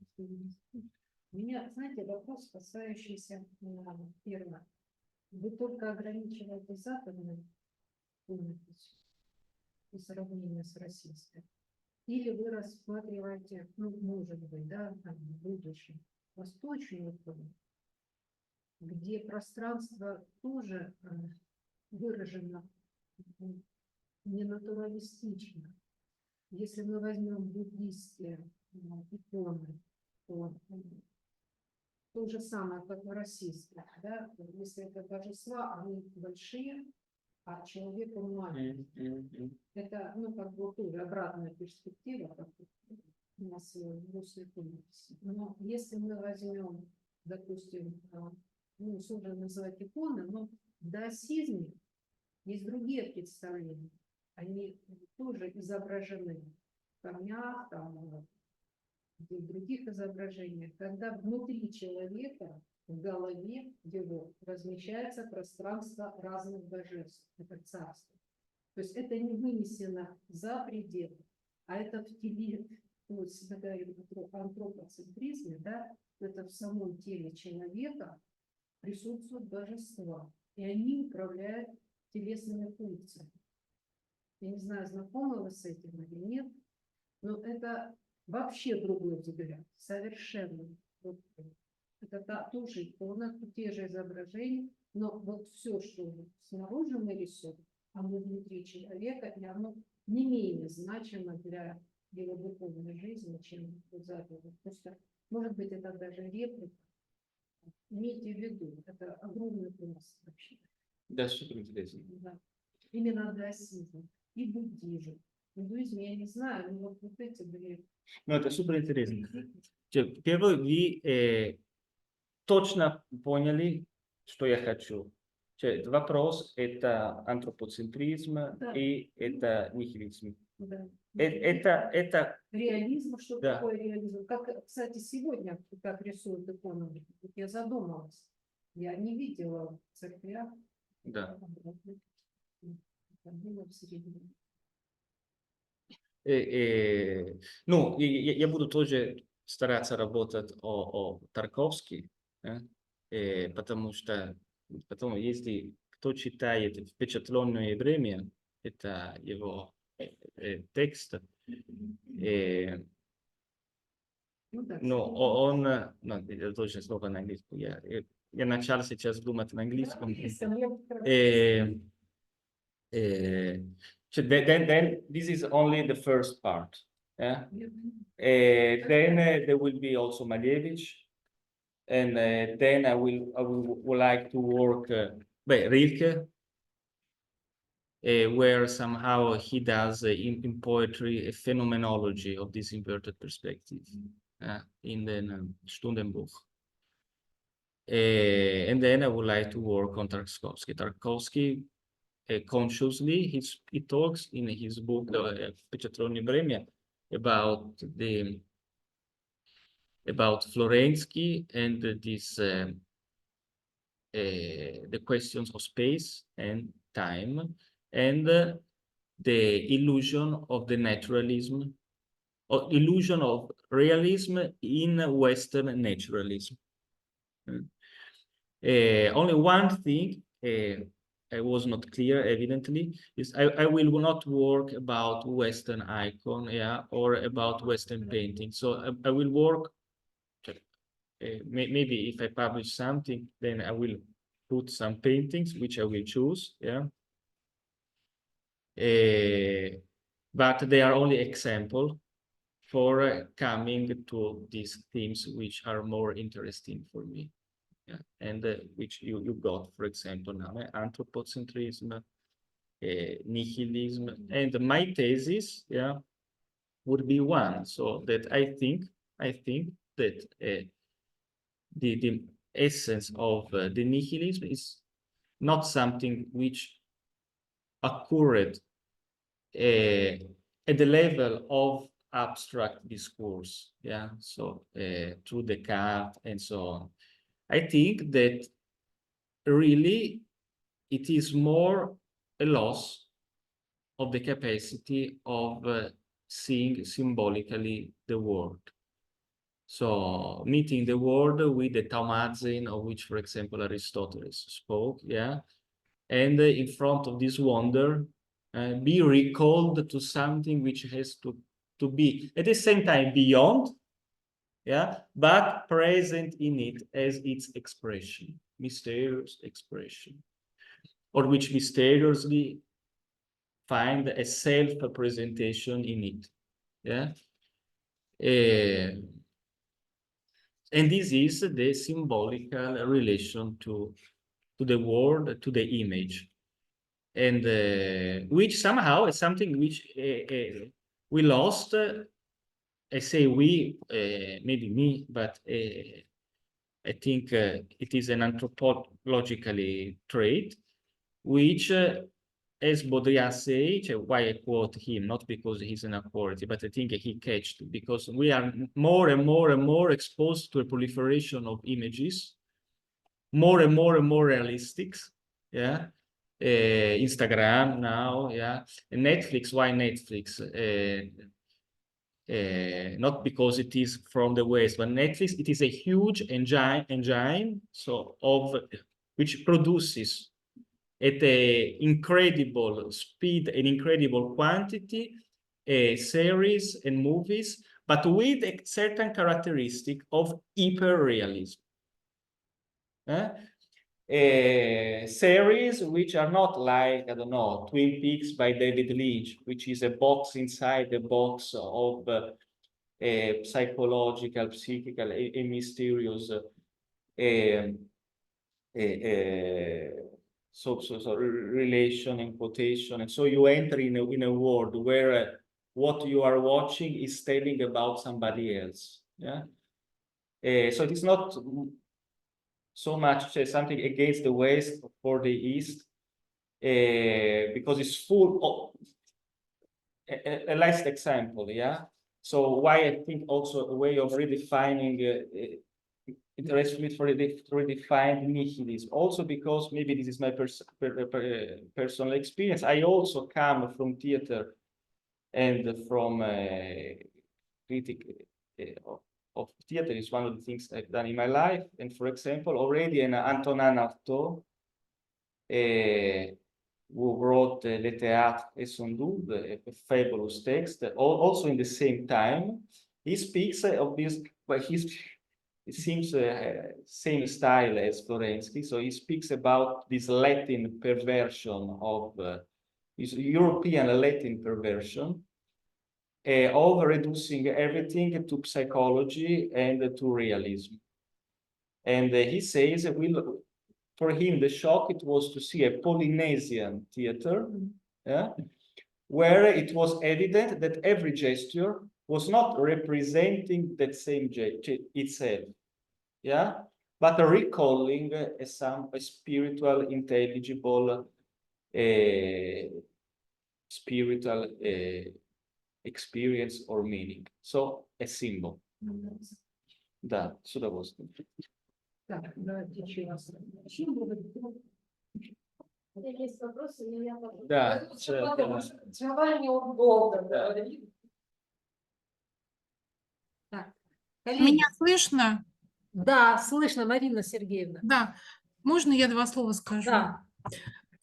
У меня, знаете, вопрос, касающийся первого. Вы только ограничиваете западную память и сравнение с российской? Или вы рассматриваете, ну, может быть, да, там, в будущем, восточную память, где пространство тоже выражено ненатуралистично? Если мы возьмем буддийские иконы, то же самое, как в российских, да? Если это божества, они большие, а человек он маленький. Это, ну, как бы тоже обратная перспектива, как у нас в русской комнате. Но если мы возьмем, допустим, ну, сложно называть иконы, но в даосизме есть другие представления. Они тоже изображены в камнях, там, в других изображениях, когда внутри человека, в голове его размещается пространство разных божеств, это царство. То есть это не вынесено за пределы, а это в теле, вот, в антропоцентризме, да, это в самом теле человека присутствуют божества, и они управляют телесными функциями. Я не знаю, знакомы вы с этим или нет, но это вообще другой взгляд, совершенно. Это тоже икона, те же изображения, но вот все, что снаружи мы рисуем, оно внутри человека, и оно не менее значимо для его духовной жизни, чем вот заповедь. Просто, может быть, это даже реплика. Имейте в виду, это огромный пласт вообще. Да, супер интересно. Да. Именно даосизм и буддизм. В индуизме я не знаю, но вот эти две. Ну, это супер интересно. Первый, вы точно поняли, что я хочу. Вопрос — это антропоцентризм, да, и это нихилизм. Да. Это... Реализм, что да. такое реализм? Как, кстати, сегодня, как рисуют иконы, я задумалась. Я не видела в церквях. Да. Ну, я буду тоже стараться работать о Тарковске, потому что потом, если кто читает «Впечатленное время», это его текст, ну, он, ну, это тоже слово на английском, я начал сейчас думать на английском. Then this is only the first part. Yeah? Then there will be also Malevich, and then I would like to work Rilke, where somehow he does in poetry a phenomenology of this inverted perspective in the Stundenbuch. And then I would like to work on Tarkovsky. Tarkovsky, consciously, he talks in his book, Peccatroni Bremia, about Florensky and the questions of space and time, and the illusion of the naturalism, or illusion of realism in Western naturalism. Only one thing I was not clear, evidently, is I will not work about Western icon, or about Western painting. So I will work, maybe if I publish something, then I will put some paintings, which I will choose, but they are only example for coming to these themes which are more interesting for me. And which you got, for example, now, anthropocentrism, nihilism, and my thesis, would be one. So that I think that the essence of the nihilism is not something which occurred at the level of abstract discourse, so through Descartes and so on. I think that really it is more a loss of the capacity of seeing symbolically the world. So meeting the world with the thaumazein, of which, for example, Aristotle spoke, and in front of this wonder, be recalled to something which has to be at the same time beyond, but present in it as its expression, mysterious expression, or which mysteriously find a self-presentation in it. And this is the symbolical relation to the world, to the image, and which somehow is something which we lost. I say we, maybe me, but I think it is an anthropologically trait, which, as Baudrillard says, why I quote him, not because he's an authority, but I think he catched, because we are more and more and more exposed to a proliferation of images, more and more realistic, Instagram now, and Netflix. Why Netflix? Not because it is from the West, but Netflix, it is a huge engine, so which produces at an incredible speed and incredible quantity series and movies, but with a certain characteristic of hyperrealism. Series which are not like, I don't know, Twin Peaks by David Lynch, which is a box inside the box of psychological, psychical, and mysterious so relation and quotation. And so you enter in a world where what you are watching is telling about somebody else. So it is not so much something against the West or the East, because it's full of a last example, So why I think also a way of redefining interests me to redefine nihilism. Also because maybe this is my personal experience. I also come from theater and from critic of theater is one of the things I've done in my life. And for example, already in Antonin Artaud, who wrote Le Théâtre et son double, a fabulous text, also in the same time, he speaks of this, well, it seems same style as Florensky, so he speaks about this Latin perversion of, this European Latin perversion, of reducing everything to psychology and to realism. And he says, for him, the shock it was to see a Polynesian theater, yeah, where it was evident that every gesture was not representing that same gesture itself, yeah, but recalling a spiritual, intelligible, spiritual experience or meaning. So a symbol. Да, с удовольствием. Так, давайте еще раз. Есть вопросы, но я потом. Да. Джованни говорит. Так, коллеги. Меня слышно? Да, слышно, Марина Сергеевна. Да. Можно я 2 слова скажу? Да.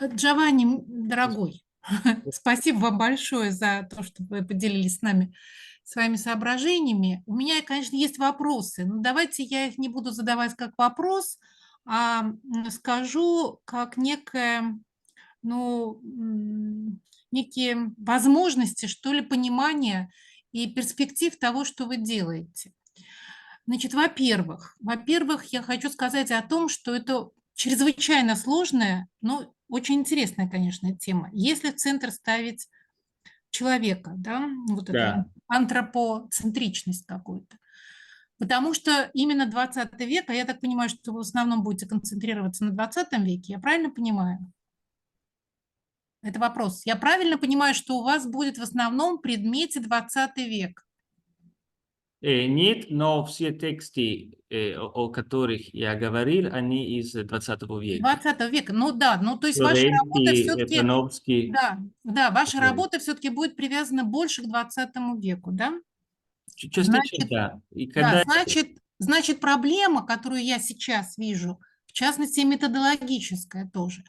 Джованни, дорогой, спасибо вам большое за то, что вы поделились с нами своими соображениями. У меня, конечно, есть вопросы, но давайте я их не буду задавать как вопрос, а скажу как некое, ну, некие возможности, что ли, понимания и перспектив того, что вы делаете. Значит, во-первых, я хочу сказать о том, что это чрезвычайно сложная, но очень интересная, конечно, тема. Если в центр ставить человека, да, вот Да. эту антропоцентричность какую-то. Потому что именно 20 век, а я так понимаю, что вы в основном будете концентрироваться на 20 веке, я правильно понимаю? Это вопрос. Я правильно понимаю, что у вас будет в основном предмете 20 век? Нет, но все тексты, о которых я говорил, они из 20 века. 20 века, ну да, ну то есть ваша работа Флоренский, все-таки... Пановский. Да, ваша Да. работа все-таки будет привязана больше к 20 веку, да? Частично, Значит, да. И Да, когда значит, проблема, которую я сейчас вижу, в частности, методологическая тоже,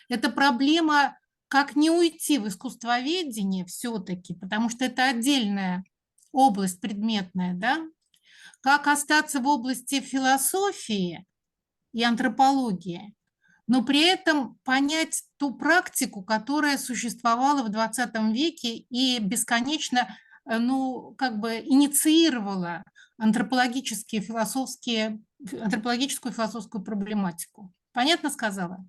это проблема, как не уйти в искусствоведение все-таки, потому что это отдельная область предметная, да? Как остаться в области философии и антропологии, но при этом понять ту практику, которая существовала в 20 веке и бесконечно, ну, как бы инициировала антропологическую философскую проблематику. Понятно сказала?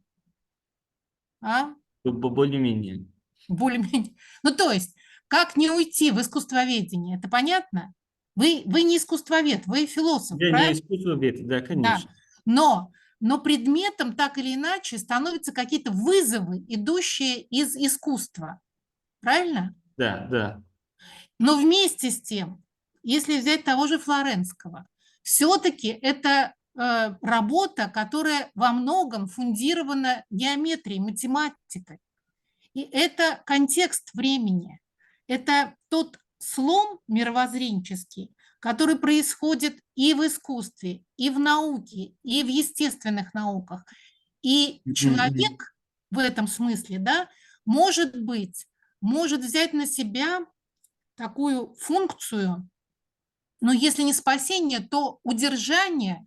А? более-менее. Более-менее. Ну, то есть, как не уйти в искусствоведение, это понятно? Вы не искусствовед, вы философ, Я не правильно? искусствовед, да, Да, конечно. но предметом так или иначе становятся какие-то вызовы, идущие из искусства. Правильно? Да, да. Но вместе с тем, если взять того же Флоренского, все-таки это работа, которая во многом фундирована геометрией, математикой. И это контекст времени. Это тот слом мировоззренческий, который происходит и в искусстве, и в науке, и в естественных науках. И человек в этом смысле, да, может взять на себя такую функцию, но если не спасение, то удержание.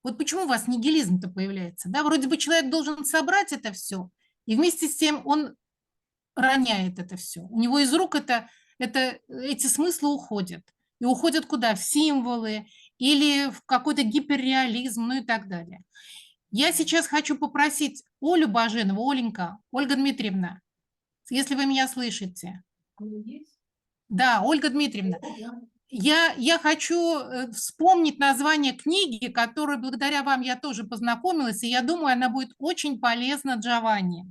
Вот почему у вас нигилизм-то появляется? Да? Вроде бы человек должен собрать это все, и вместе с тем он роняет это все. У него из рук эти смыслы уходят. И уходят куда? В символы или в какой-то гиперреализм, ну и так далее. Я сейчас хочу попросить Олю Баженову, Оленька, Ольга Дмитриевна, если вы меня слышите. Да, Ольга Дмитриевна, я хочу вспомнить название книги, которой благодаря вам я тоже познакомилась, и я думаю, она будет очень полезна Джованни.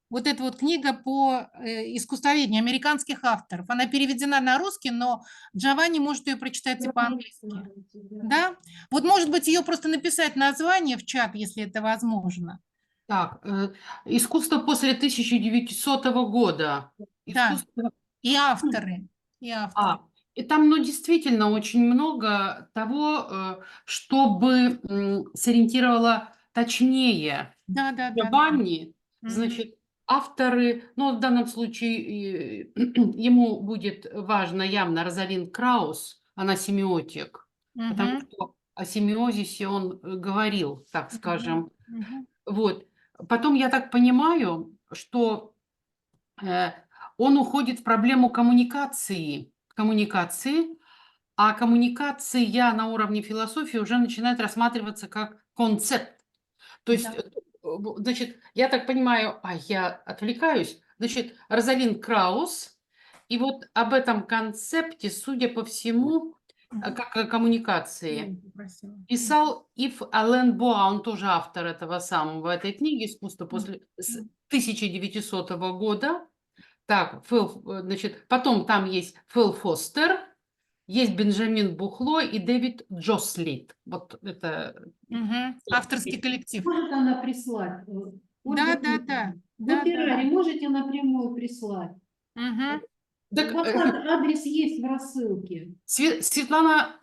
Вот эта вот книга по искусствоведению американских авторов. Она переведена на русский, но Джованни может ее прочитать и по-английски. Да? Вот, может быть, ее просто написать название в чат, если это возможно. Так, искусство после 1900 года. Да. Искусство... И авторы. И там, ну, действительно очень много того, чтобы сориентировало точнее Да. Giovanni. Значит, авторы, ну, в данном случае ему будет важно явно Розалинд Краус, она семиотик, потому что о семиозисе он говорил, так скажем. Вот. Потом я так понимаю, что он уходит в проблему коммуникации, а коммуникация на уровне философии уже начинает рассматриваться как концепт. То есть, значит, я так понимаю, я отвлекаюсь, значит, Розалинд Краус, и вот об этом концепте, судя по всему, как о коммуникации, писал Ив Ален Боа, он тоже автор этого самого, этой книги «Искусство после 1900 года». Так, значит, потом там есть Фил Фостер, есть Бенджамин Бухло и Дэвид Джослит. Вот это... Авторский коллектив. Может она прислать? Да, да, да. Ну, Пирари, можете напрямую прислать? Так, Адрес есть в рассылке. Светлана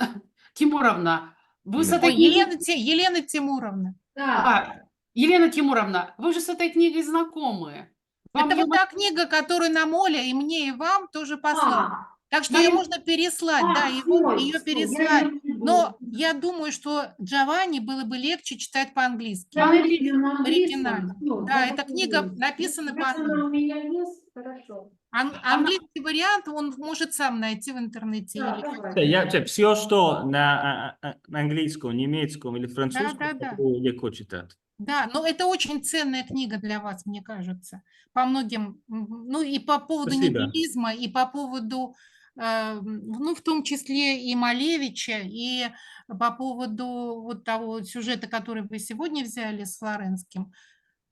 Тимуровна, вы с Да. этой Ой, книгой... Елена Тимуровна. Да. Елена Тимуровна, вы же с этой книгой знакомы. Вам Это её вот та книга, которую нам Оля и мне, и вам тоже послали. Так что я ее её- можно переслать, да, ее всё, переслать. я её Но найду. я думаю, что Джованни было бы легче читать по-английски. Я найду на Оригинально. английском. Всё, Да, я эта книга попробую. написана Раз она по-английски. у меня есть, хорошо. Английский вариант он может сам найти в интернете. Да, Или... давай. Все, что на английском, немецком или Да, французском, да, да. легко читать. Да, но это очень ценная книга для вас, мне кажется, по многим, ну и по поводу Спасибо. нигилизма, и по поводу, ну в том числе и Малевича, и по поводу вот того сюжета, который вы сегодня взяли с Флоренским.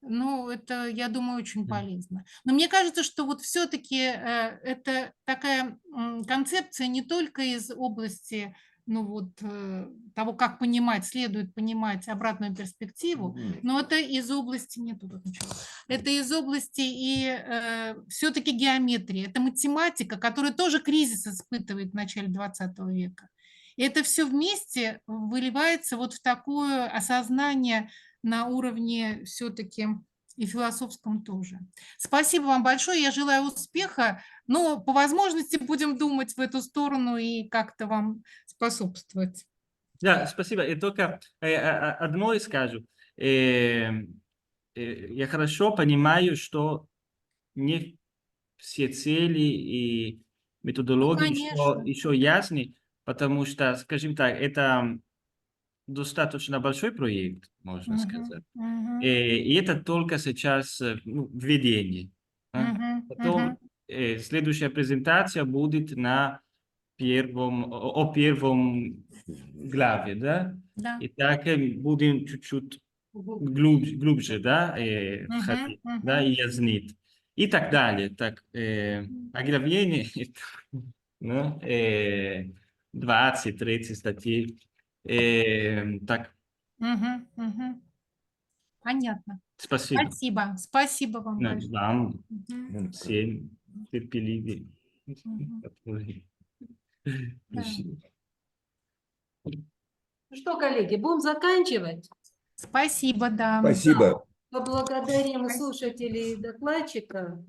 Ну, это, я думаю, очень полезно. Но мне кажется, что вот все-таки это такая концепция не только из области, ну вот, того, как понимать, следует понимать обратную перспективу, но это из области, нет, тут ничего, это из области и все-таки геометрии, это математика, которая тоже кризис испытывает в начале 20 века. И это все вместе выливается вот в такое осознание на уровне все-таки и философском тоже. Спасибо вам большое, я желаю успеха, но по возможности будем думать в эту сторону и как-то вам способствовать. Да, спасибо. И только одно скажу. Я хорошо понимаю, что не все цели и методологии конечно. еще ясны, потому что, скажем так, это достаточно большой проект, можно сказать. И это только сейчас введение. Потом следующая презентация будет о первом главе, да? Да. И так будем чуть-чуть глубже, да, входить, да, и яснить. И так далее. Так, оглавление, ну, 20-30 статей. Так, Понятно. спасибо. Спасибо вам большое. Вам всем терпеливее. Да. Ну что, коллеги, будем заканчивать? Спасибо, да. Спасибо. Поблагодарим слушателей и докладчика.